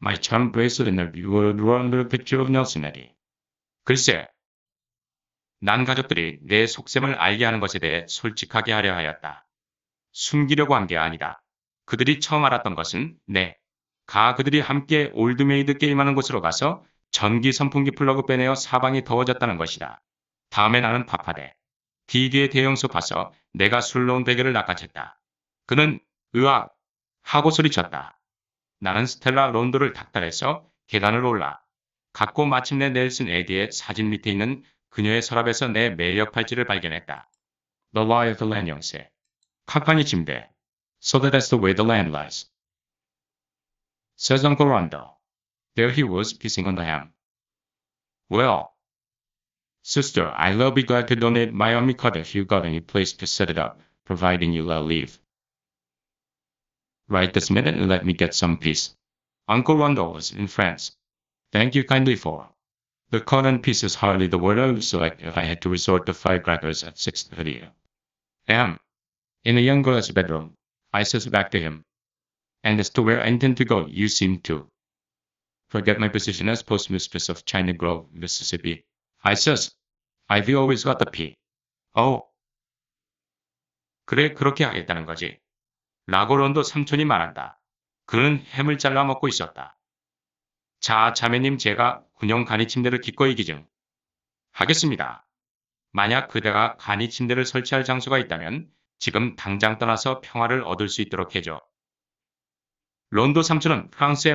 Speaker 1: my charm bracelet in a beautiful picture of Nelson Eddy. 글쎄, 난 가족들이 내 속셈을 알게 하는 것에 대해 솔직하게 하려 하였다. 숨기려고 한 게 아니다. 그들이 처음 알았던 것은 그들이 함께 올드메이드 게임하는 곳으로 가서 전기 선풍기 플러그 빼내어 사방이 더워졌다는 것이다. 다음에 나는 파파대 디디의 대형 소파서 내가 술 놓은 베개를 낚아챘다. 그는 으악 하고 소리쳤다. 나는 스텔라 론도를 닥달해서 계단을 올라 갔고 마침내 넬슨 에디의 사진 밑에 있는 그녀의 서랍에서 내 매력 팔찌를 발견했다. The Lie of the Land 영세. 칸칸이 침대. So that's the way the land lies. Says Uncle Rondo. There he was, pissing on the ham. Well, sister, I'll be glad to donate my army card if you got any place to set it up, providing you let leave. Right this minute and let me get some peace. Uncle Rondo was in France. Thank you kindly for. The cotton piece is hardly the word I would select if I had to resort to firecrackers at 6:30 am. In a young girl's bedroom, I says back to him. And as to where I intend to go, you seem to forget my position as postmistress of China Grove, Mississippi. I says, I've always got the P. Oh. 그래, 그렇게 하겠다는 거지. 라고 론도 삼촌이 말한다. 그는 햄을 잘라 먹고 있었다. 자, 자매님 제가 군용 간이 침대를 기꺼이 기증 하겠습니다. 만약 그대가 간이 침대를 설치할 장소가 있다면 지금 당장 떠나서 평화를 얻을 수 있도록 해줘. 론도 삼촌은 프랑스에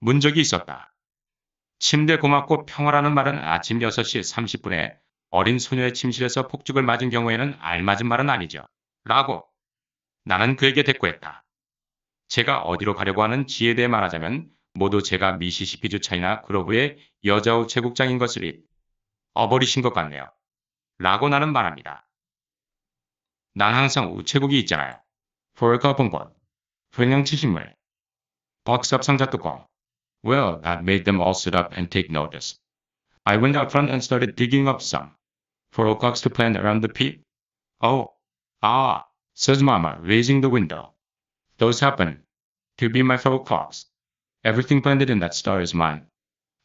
Speaker 1: 문적이 있었다. 침대 고맙고 평화라는 말은 아침 6시 30분에 어린 소녀의 침실에서 폭죽을 맞은 경우에는 알맞은 말은 아니죠. 라고 나는 그에게 대꾸했다. 제가 어디로 가려고 하는 지에 대해 말하자면 모두 제가 미시시피주 차이나 그로브의 여자 우체국장인 것을 잊어버리신 것 같네요. 라고 나는 말합니다. 난 항상 우체국이 있잖아요. 폴가 본 곳, 분양치식물, 박스업 상자 뚜껑. Well, that made them all sit up and take notice. I went out front and started digging up some for oaks to plant around the pit. Oh, says Mama, raising the window. Those happen to be my fellow cocks. Everything planted in that star is mine.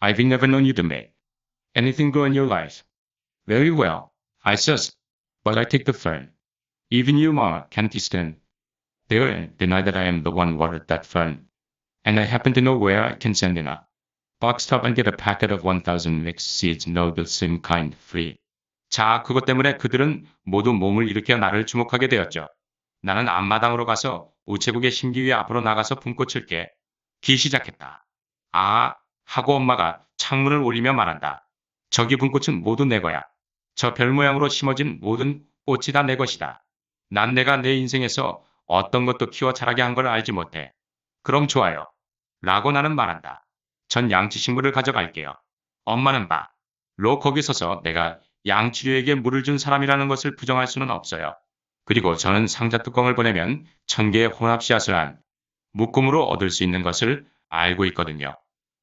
Speaker 1: I've never known you to make anything grow in your life. Very well, I says, but I take the fern. Even you, Mama, can't stand there and deny that I am the one watered that fern. And I happen to know where I can send in a box top and get a packet of 1,000 mixed seeds, no the same kind, free. 자, 그것 때문에 그들은 모두 몸을 일으켜 나를 주목하게 되었죠. 나는 앞마당으로 가서 우체국의 심기위 앞으로 나가서 분꽃을 기 시작했다. 아, 하고 엄마가 창문을 올리며 말한다. 저기 분꽃은 모두 내 거야. 저 별 모양으로 심어진 모든 꽃이 다 내 것이다. 난 내가 내 인생에서 어떤 것도 키워 자라게 한 걸 알지 못해. 그럼 좋아요. 라고 나는 말한다. 전 양치식물을 가져갈게요. 엄마는 봐. 로 거기 서서 내가 양치류에게 물을 준 사람이라는 것을 부정할 수는 없어요. 그리고 저는 상자 뚜껑을 보내면 1000개의 혼합 씨앗을 한 묶음으로 얻을 수 있는 것을 알고 있거든요.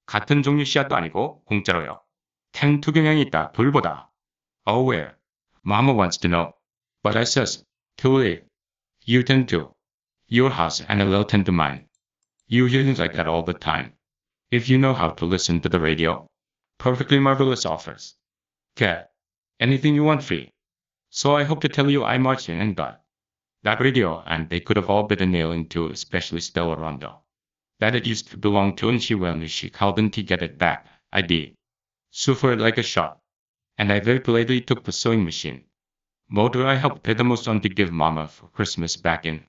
Speaker 1: 같은 종류 씨앗도 아니고 공짜로요. 탱투 경향이 있다. 돌보다. Oh well. Mama wants to know. But I says, too late. You tend to. Your house and I will tend to mine. You hear things like that all the time. If you know how to listen to the radio. Perfectly marvelous offers. Get anything you want free. So I hope to tell you I marched in and got that radio and they could have all bit a nail into especially Stella Rondo. That it used to belong to and she well knew she couldn't get it back. I did. Sue for it like a shot. And I very politely took the sewing machine. Motor I helped pay the most on to give Mama for Christmas back in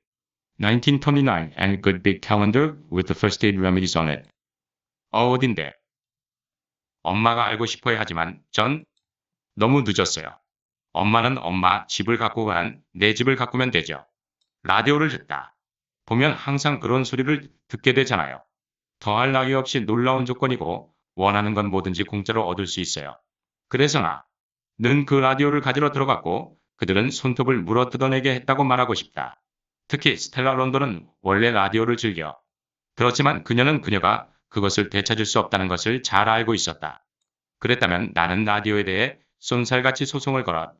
Speaker 1: 1929 and a good big calendar with the first aid remedies on it. 어딘데? 엄마가 알고 싶어야 하지만 전 너무 늦었어요. 엄마는 엄마 집을 가꾸고 내 집을 가꾸면 되죠. 라디오를 듣다. 보면 항상 그런 소리를 듣게 되잖아요. 더할 나위 없이 놀라운 조건이고 원하는 건 뭐든지 공짜로 얻을 수 있어요. 그래서 나는 그 라디오를 가지러 들어갔고 그들은 손톱을 물어 뜯어내게 했다고 말하고 싶다. 특히 스텔라 론도는 원래 라디오를 즐겨. 그렇지만 그녀는 그녀가 그것을 되찾을 수 없다는 것을 잘 알고 있었다. 그랬다면 나는 라디오에 대해 쏜살같이 소송을 걸어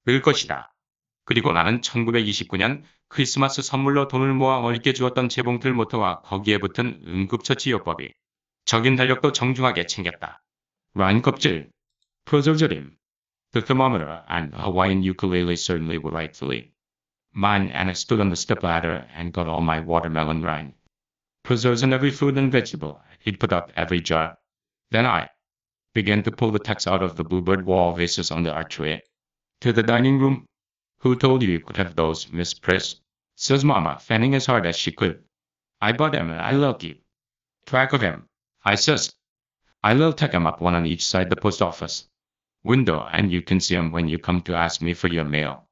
Speaker 1: 을 것이다. 그리고 나는 1929년 크리스마스 선물로 돈을 모아 어리게 주었던 재봉틀 모터와 거기에 붙은 응급처치 요법이 적인 달력도 정중하게 챙겼다. 와인 껍질, 프로저저림, the thermometer, and Hawaiian ukulele certainly were rightfully mine, and I stood on the stepladder and got all my watermelon rind. Preserves in every fruit and vegetable. He'd put up every jar. Then I began to pull the tacks out of the bluebird wall vases on the archway. To the dining room. Who told you could have those, Miss Priss? Says Mama, fanning as hard as she could. I bought him and I'll keep track of him. I says, I'll tack him up one on each side the post office window and you can see him when you come to ask me for your mail.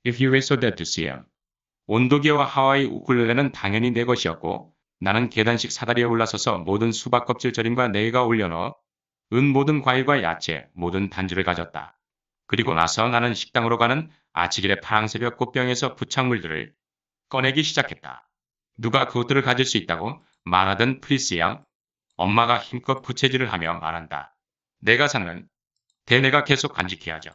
Speaker 1: If you raise so dead to see him. 온도계와 하와이 우쿨렐레는 당연히 내 것이었고 나는 계단식 사다리에 올라서서 모든 수박 껍질 절임과 네이가 올려넣은 모든 과일과 야채, 모든 단지를 가졌다. 그리고 나서 나는 식당으로 가는 아치길의 파랑새벽 꽃병에서 부착물들을 꺼내기 시작했다. 누가 그것들을 가질 수 있다고 말하던 프리스 양, 엄마가 힘껏 부채질을 하며 말한다. 내가 사는 대내가 계속 간직해야죠.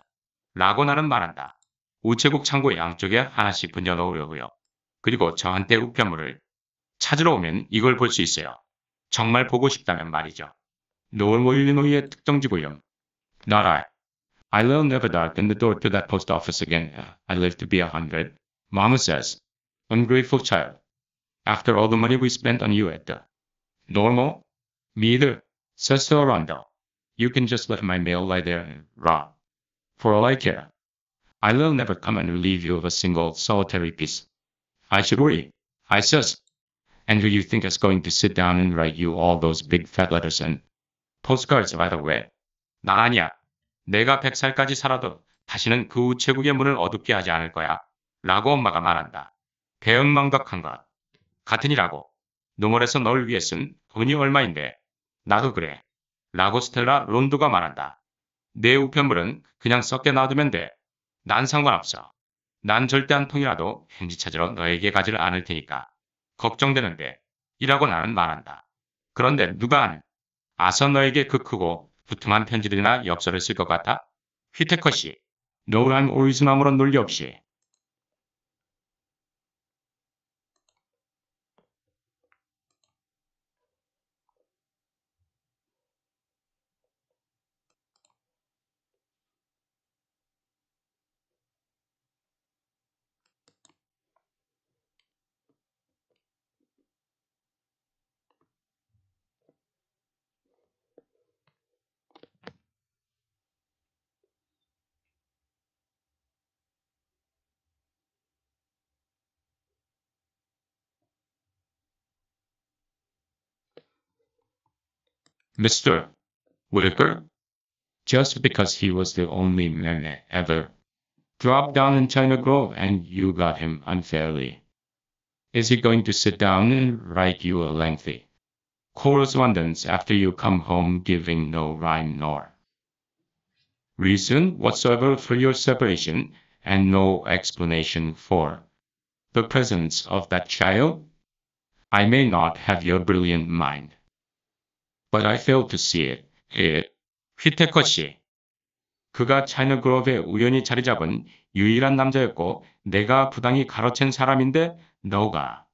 Speaker 1: 라고 나는 말한다. 우체국 창고 양쪽에 하나씩 분여 넣으려고요. 그리고 저한테 우편물을 찾으러 오면 이걸 볼 수 있어요. 정말 보고 싶다면 말이죠. 노을모 일리노이의 특정지구형. Not I. I'll never darken the door to that post office again. I live to be 100. Mama says. Ungrateful child. After all the money we spent on you at the normal? Me either, says Rondo. You can just let my mail lie there and rot. For all I care. I'll never come and relieve you of a single solitary piece. I should worry. I says. And who you think is going to sit down and write you all those big fat letters and postcards by the way? 난 아니야. 내가 100살까지 살아도 다시는 그 우체국의 문을 어둡게 하지 않을 거야. 라고 엄마가 말한다. 배은망덕한 것. 같으니라고. 노멀에서 널 위해 쓴 돈이 얼마인데. 나도 그래. 라고 스텔라 론도가 말한다. 내 우편물은 그냥 썩게 놔두면 돼. 난 상관없어. 난 절대 한 통이라도 행지 찾으러 너에게 가지를 않을 테니까. 걱정되는데. 이라고 나는 말한다. 그런데 누가 아서 너에게 그 크고 두툼한 편지들이나 엽서를 쓸 것 같아? 휘테컷이 노란 오이즈 아무런 논리 없이 Mr. Whitaker? Just because he was the only man ever dropped down in China Grove and you got him unfairly. Is he going to sit down and write you a lengthy correspondence after you come home giving no rhyme nor reason whatsoever for your separation and no explanation for the presence of that child? I may not have your brilliant mind, but I fail to see it. 휘테커 씨. 그가 차이나그로브에 우연히 자리 잡은 유일한 남자였고 내가 부당히 가로챈 사람인데 너가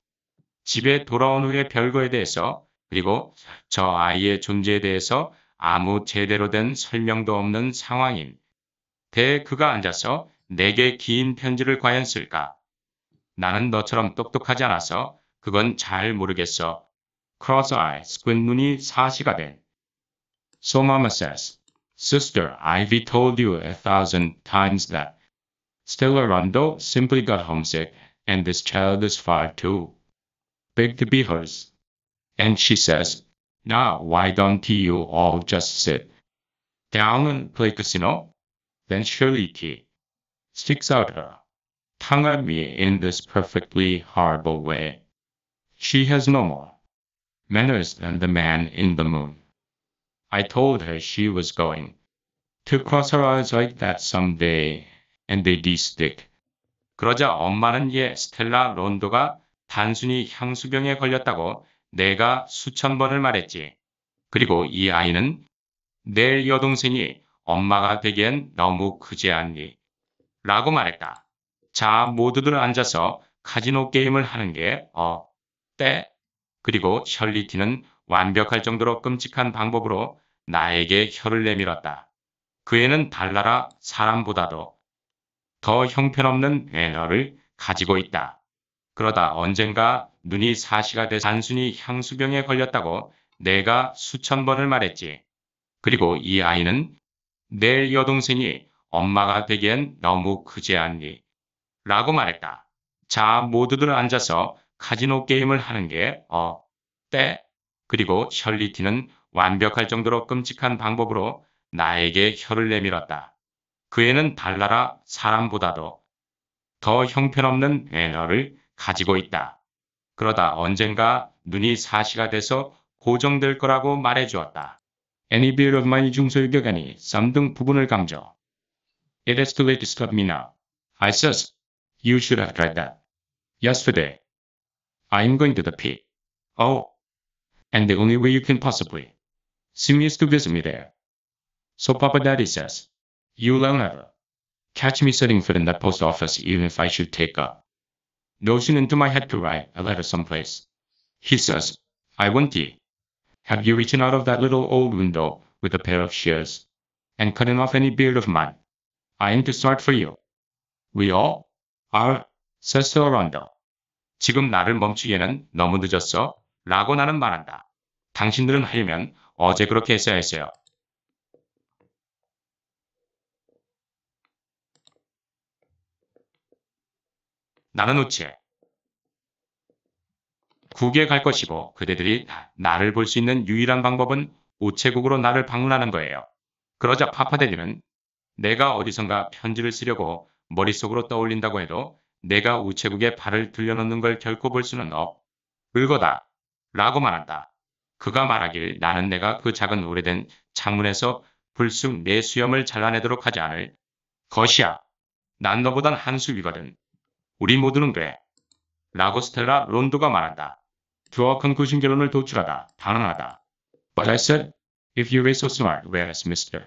Speaker 1: 집에 돌아온 후에 별거에 대해서 그리고 저 아이의 존재에 대해서 아무 제대로 된 설명도 없는 상황인 대 그가 앉아서 내게 긴 편지를 과연 쓸까? 나는 너처럼 똑똑하지 않아서 그건 잘 모르겠어. Cross-eye, squint 눈이 사시가 된. So mama says, Sister, Ivy told you 1,000 times that Stella Rondo simply got homesick and this child is far too big to be hers. And she says, now why don't you all just sit down and play casino? Then Shirley T sticks out her tongue at me in this perfectly horrible way. She has no more manners than the man in the moon. I told her she was going to cross her eyes like that someday, and they did stick. 그러자 엄마는 스텔라 론도가 단순히 향수병에 걸렸다고 내가 수천 번을 말했지. 그리고 이 아이는 내 여동생이 엄마가 되기엔 너무 크지 않니? 라고 말했다. 자, 모두들 앉아서 카지노 게임을 하는 게 어때? 그리고 셜리티는 완벽할 정도로 끔찍한 방법으로 나에게 혀를 내밀었다. 그 애는 달나라 사람보다도 더 형편없는 매너를 가지고 있다. 그러다 언젠가 눈이 사시가 돼 단순히 향수병에 걸렸다고 내가 수천 번을 말했지. 그리고 이 아이는 내 여동생이 엄마가 되기엔 너무 크지 않니? 라고 말했다. 자, 모두들 앉아서 카지노 게임을 하는 게 어때? 그리고 셜리티는 완벽할 정도로 끔찍한 방법으로 나에게 혀를 내밀었다. 그 애는 달나라 사람보다도 더 형편없는 매너를 가지고 있다. 그러다 언젠가 눈이 사시가 돼서 고정될 거라고 말해주었다. Any bit of my 중소유격안이 쌈등 부분을 강조. It is too late to stop me now. I says, you should have tried that yesterday. I'm going to the pit. Oh, and the only way you can possibly see me is to visit me there. So Papa Daddy says, you'll never catch me setting foot in that post office even if I should take a notion into my head to write a letter someplace. He says, I want ye. Have you reaching out of that little old window with a pair of shears and cutting off any beard of mine? I aim to start for you. We all are, says Rondo. 지금 나를 멈추기에는 너무 늦었어. 라고 나는 말한다. 당신들은 하려면 어제 그렇게 했어야 했어요. 나는 우체 국에 갈 것이고 그대들이 나를 볼 수 있는 유일한 방법은 우체국으로 나를 방문하는 거예요. 그러자 파파데디는 내가 어디선가 편지를 쓰려고 머릿속으로 떠올린다고 해도 내가 우체국에 발을 들여놓는 걸 결코 볼 수는 없을 거다. 라고 말한다. 그가 말하길 나는 내가 그 작은 오래된 창문에서 불쑥 내 수염을 잘라내도록 하지 않을 것이야. 난 너보단 한 수 위거든. 우리 모두는 그래. 라고 스텔라 론도가 말한다. draw conclusion 결론을 도출하다. 단언하다. But I said, if you're so smart, whereas Mr.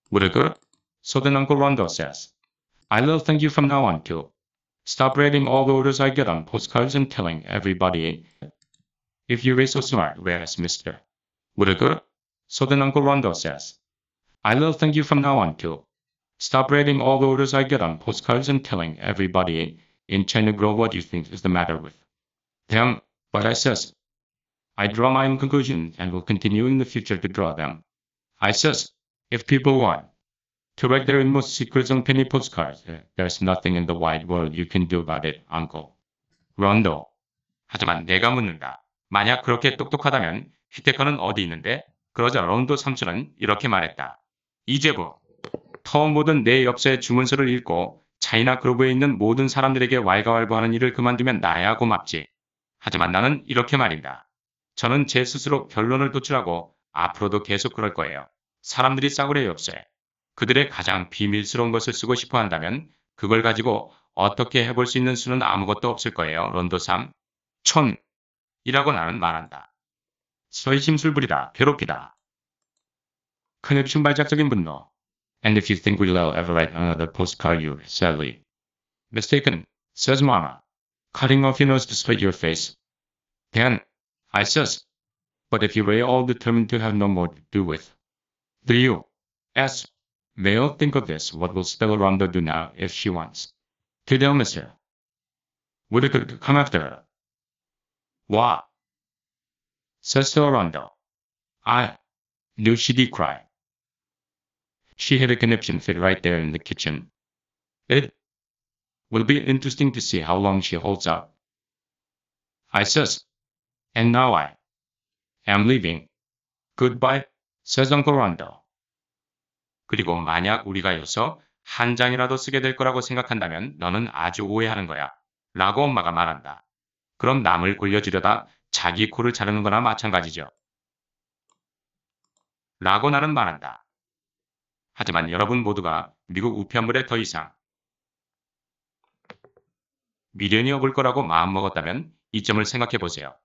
Speaker 1: Whitaker? So then Uncle Rondo says, I'll thank you from now on to stop writing all the orders I get on postcards and telling everybody. If you're so smart, whereas Mr. Whitaker? So then Uncle Rondo says, I'll thank you from now on to stop writing all the orders I get on postcards and telling everybody in China Grove what you think is the matter with them. But I says, I draw my own conclusions and will continue in the future to draw them. I says, if people want to write their inmost secrets on penny postcards, there's nothing in the wide world you can do about it, Uncle Rondo. 하지만 내가 묻는다. 만약 그렇게 똑똑하다면 휘테커는 어디 있는데? 그러자 론도 삼촌은 이렇게 말했다. 이제부 터 모든 내 엽서의 주문서를 읽고 차이나 그루브에 있는 모든 사람들에게 왈가왈부하는 일을 그만두면 나야 고맙지. 하지만 나는 이렇게 말인다. 저는 제 스스로 결론을 도출하고 앞으로도 계속 그럴 거예요. 사람들이 싸구려 엽서에 그들의 가장 비밀스러운 것을 쓰고 싶어 한다면 그걸 가지고 어떻게 해볼 수 있는 수는 아무것도 없을 거예요. 론도 3. 촌이라고 나는 말한다. 서의 심술부리다. 괴롭히다. 큰 춘발작적인 분노. And if you think we'll ever write another postcard, you're sadly mistaken, says Mama, cutting off your nose to spite your face. Then, I says, but if you were all determined to have no more to do with the U.S. mail, think of this, what will Stella Rondo do now if she wants to tell Mr. Whitaker to come after her? What? Says Stella Rondo. I knew she'd cry. She had a conniption fit right there in the kitchen. It will be interesting to see how long she holds out. I says, and now I am leaving. Goodbye, says Uncle Rondo. 그리고 만약 우리가 여기서 한 장이라도 쓰게 될 거라고 생각한다면 너는 아주 오해하는 거야. 라고 엄마가 말한다. 그럼 남을 굴려주려다 자기 코를 자르는 거나 마찬가지죠. 라고 나는 말한다. 하지만 여러분 모두가 미국 우편물에 더 이상 미련이 없을 거라고 마음먹었다면 이 점을 생각해 보세요.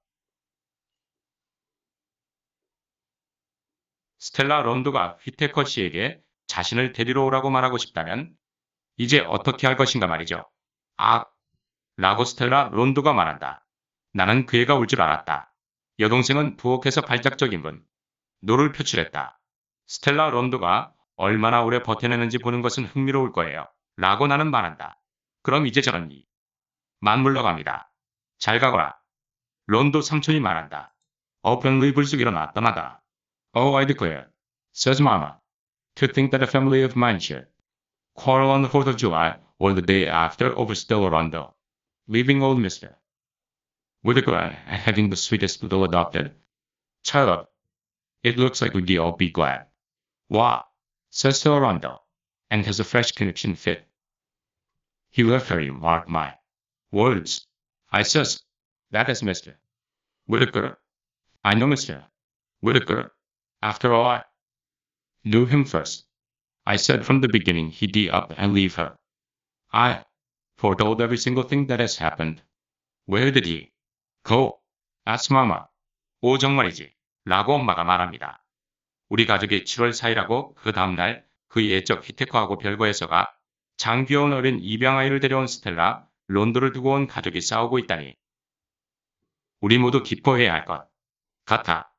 Speaker 1: 스텔라 론도가 휘테커 씨에게 자신을 데리러 오라고 말하고 싶다면 이제 어떻게 할 것인가 말이죠. 라고 스텔라 론도가 말한다. 나는 그 애가 올 줄 알았다. 여동생은 부엌에서 발작적인 분노를 표출했다. 스텔라 론도가 얼마나 오래 버텨내는지 보는 것은 흥미로울 거예요. 라고 나는 말한다. 그럼 이제 저는 만 물러갑니다. 잘 가거라. 론도 삼촌이 말한다. 어편의 불쑥 일어나 떠나다. Oh, I declare, says Mama, to think that a family of mine should quarrel on the 4th of July or the day after over Stella Rondo, leaving old Mr. Whitaker and having the sweetest little adopted child. It looks like we'd all be glad. Wah, says Stella Rondo, and has a fresh connection fit. He left her, you mark my words. I says, that is Mr. Whitaker. I know Mr. Whitaker. After all, I knew him first. I said from the beginning he'd be up and leave her. I foretold every single thing that has happened. Where did he go? asked Mama. 오 정말이지. 라고 엄마가 말합니다. 우리 가족이 7월 4일하고 그 다음날 그 예적 히테커하고 별거에서가 장귀여운 어린 입양아이를 데려온 스텔라 론도를 두고 온 가족이 싸우고 있다니. 우리 모두 기뻐해야 할 것 같아.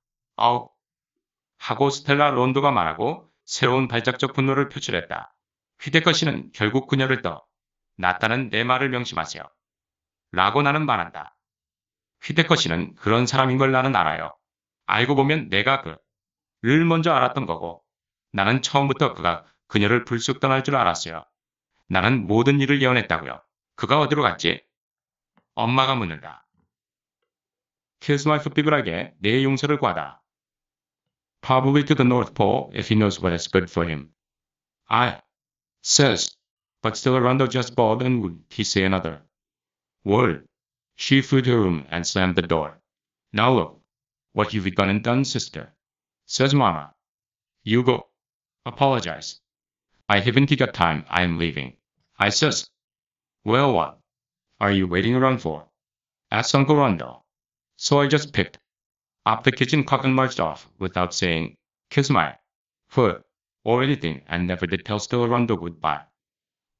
Speaker 1: 하고 스텔라 론도가 말하고 새로운 발작적 분노를 표출했다. 휘데커 씨는 결국 그녀를 놨다는 내 말을 명심하세요. 라고 나는 말한다. 휘데커 씨는 그런 사람인 걸 나는 알아요. 알고 보면 내가 그를 먼저 알았던 거고 나는 처음부터 그가 그녀를 불쑥 떠날 줄 알았어요. 나는 모든 일을 예언했다고요. 그가 어디로 갔지? 엄마가 묻는다. His wife 삐그하게 내 용서를 구하다. Probably to the North Pole if he knows what is good for him. I says, but still Rondo just bawled and would he say another word. She flew to her room and slammed the door. Now look, what you've gone and done, sister, says Mama. You go. Apologize. I haven't got time, I am leaving. I says, well what are you waiting around for? Asked Uncle Rondo. So I just picked up the kitchen clock and marched off without saying, kiss my foot or anything and never did tell Stella Rondo goodbye.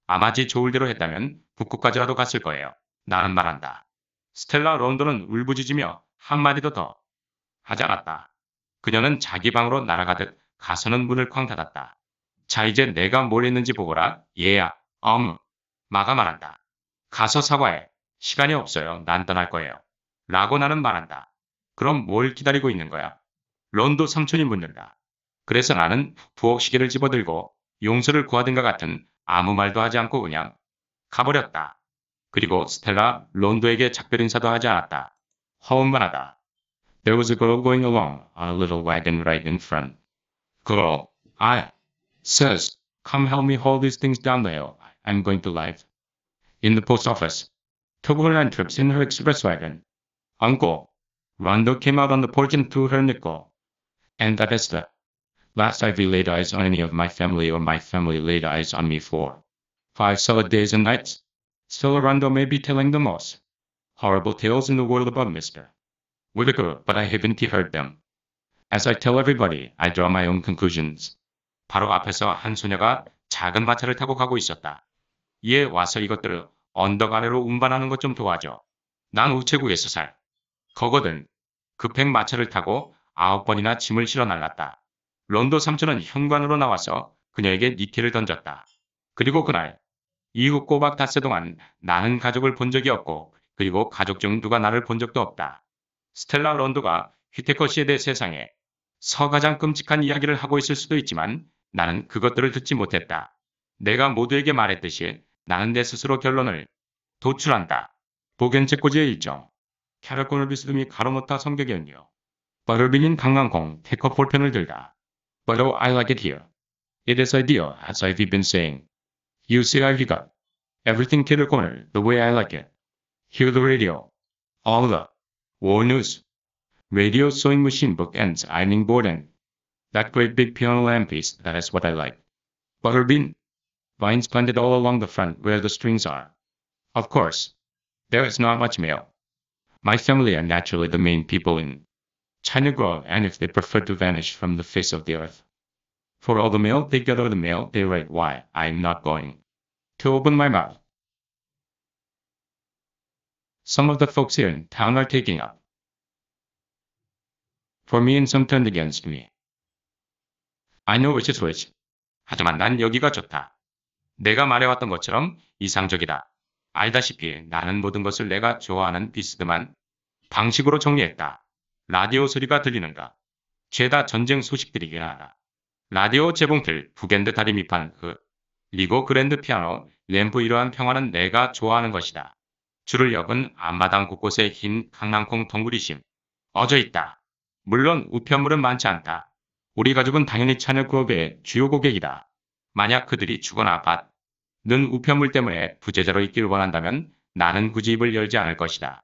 Speaker 1: 아마 지 좋을 대로 했다면 북극까지라도 갔을 거예요. 나는 말한다. 스텔라 론도는 울부짖으며 한마디도 더 하지 않았다. 그녀는 자기 방으로 날아가듯 가서는 문을 쾅 닫았다. 자 이제 내가 뭘 했는지 보거라. 얘야. 마가 말한다. 가서 사과해. 시간이 없어요. 난 떠날 거예요. 라고 나는 말한다. 그럼 뭘 기다리고 있는 거야? 론도 삼촌이 묻는다. 그래서 나는 부엌 시계를 집어들고 용서를 구하든가 같은 아무 말도 하지 않고 그냥 가버렸다. 그리고 스텔라 론도에게 작별 인사도 하지 않았다. 허운만 하다. There was a girl going along on a little wagon right in front. Girl, I says, come help me hold these things down the hill. I'm going to live in the post office. Took her 9 trips in her express wagon. Uncle, Rondo came out on the porch and threw her nickel. And that is the last I've laid eyes on any of my family or my family laid eyes on me for 5 solid days and nights. Still Rondo may be telling the most horrible tales in the world about Mr. Whitaker, but I haven't heard them. As I tell everybody, I draw my own conclusions. 바로 앞에서 한 소녀가 작은 마차를 타고 가고 있었다. 얘 와서 이것들을 언덕 아래로 운반하는 것 좀 도와줘. 난 우체국에서 살 거거든. 급행 마차를 타고 9번이나 짐을 실어 날랐다. 론도 삼촌은 현관으로 나와서 그녀에게 니켈을 던졌다. 그리고 그날 이후 꼬박 닷새 동안 나는 가족을 본 적이 없고 그리고 가족 중 누가 나를 본 적도 없다. 스텔라 론도가 휘테커 씨에 대해 세상에 서 가장 끔찍한 이야기를 하고 있을 수도 있지만 나는 그것들을 듣지 못했다. 내가 모두에게 말했듯이 나는 내 스스로 결론을 도출한다. 보겐체코지의 일정. 캐럴콘을 비스듬히 가로놓다 성격이었요. 버터빈인 강낭콩 테커 볼펜을 들다. But oh, I like it here. It is ideal, as I've been saying. You see, I've got everything Killer Corner the way I like it. Hear the radio. All the war news. Radio, sewing machine, bookends, ironing board, and that great big piano lamp piece. That is what I like. Butterbean. Vines planted all along the front where the strings are. Of course, there is not much mail. My family are naturally the main people in China Grove, and if they prefer to vanish from the face of the earth. For all the mail they get or the mail they write, why, I'm not going to open my mouth. Some of the folks here in town are taking up for me and some turned against me. I know which is which. 하지만 난 여기가 좋다. 내가 말해왔던 것처럼 이상적이다. 알다시피 나는 모든 것을 내가 좋아하는 비스듬한 방식으로 정리했다. 라디오 소리가 들리는가? 죄다 전쟁 소식들이긴 하다. 라디오 재봉틀, 북엔드 다리 밑판, 그리고 그랜드 피아노, 램프 이러한 평화는 내가 좋아하는 것이다. 줄을 엮은 앞마당 곳곳에 흰 강낭콩 덩구리심 어져 있다. 물론 우편물은 많지 않다. 우리 가족은 당연히 차널그룹의 주요 고객이다. 만약 그들이 주거나 받는 우편물 때문에 부재자로 있길 원한다면 나는 굳이 입을 열지 않을 것이다.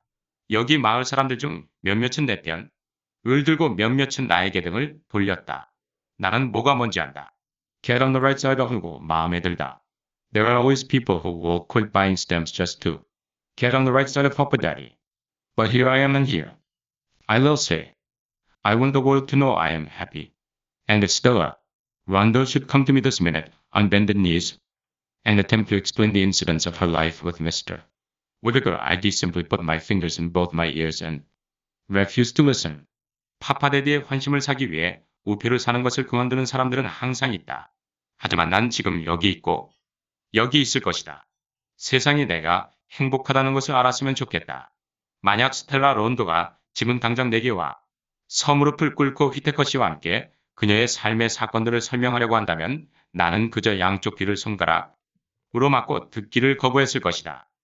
Speaker 1: 여기 마을 사람들 중 몇몇은 내 편을 들고 몇몇은 나에게 등을 돌렸다. 나는 뭐가 뭔지 안다. Get on the right side 하고 마음에 들다. There are always people who will quit buying stamps just to get on the right side of Papa Daddy. But here I am and here I will say, I want the world to know I am happy. And if Stella Rondo should come to me this minute on bended knees and attempt to explain the incidents of her life with Mr. Whitaker, I'd simply put my fingers in both my ears and refuse to listen. 파파데디의 환심을 사기 위해 우표를 사는 것을 그만두는 사람들은 항상 있다. 하지만 난 지금 여기 있고 여기 있을 것이다. 세상이 내가 행복하다는 것을 알았으면 좋겠다. 만약 스텔라 론도가 지금 당장 내게 와 서무릎을 꿇고 휘테커 씨와 함께 그녀의 삶의 사건들을 설명하려고 한다면 나는 그저 양쪽 귀를 손가락으로 막고 듣기를 거부했을 것이다.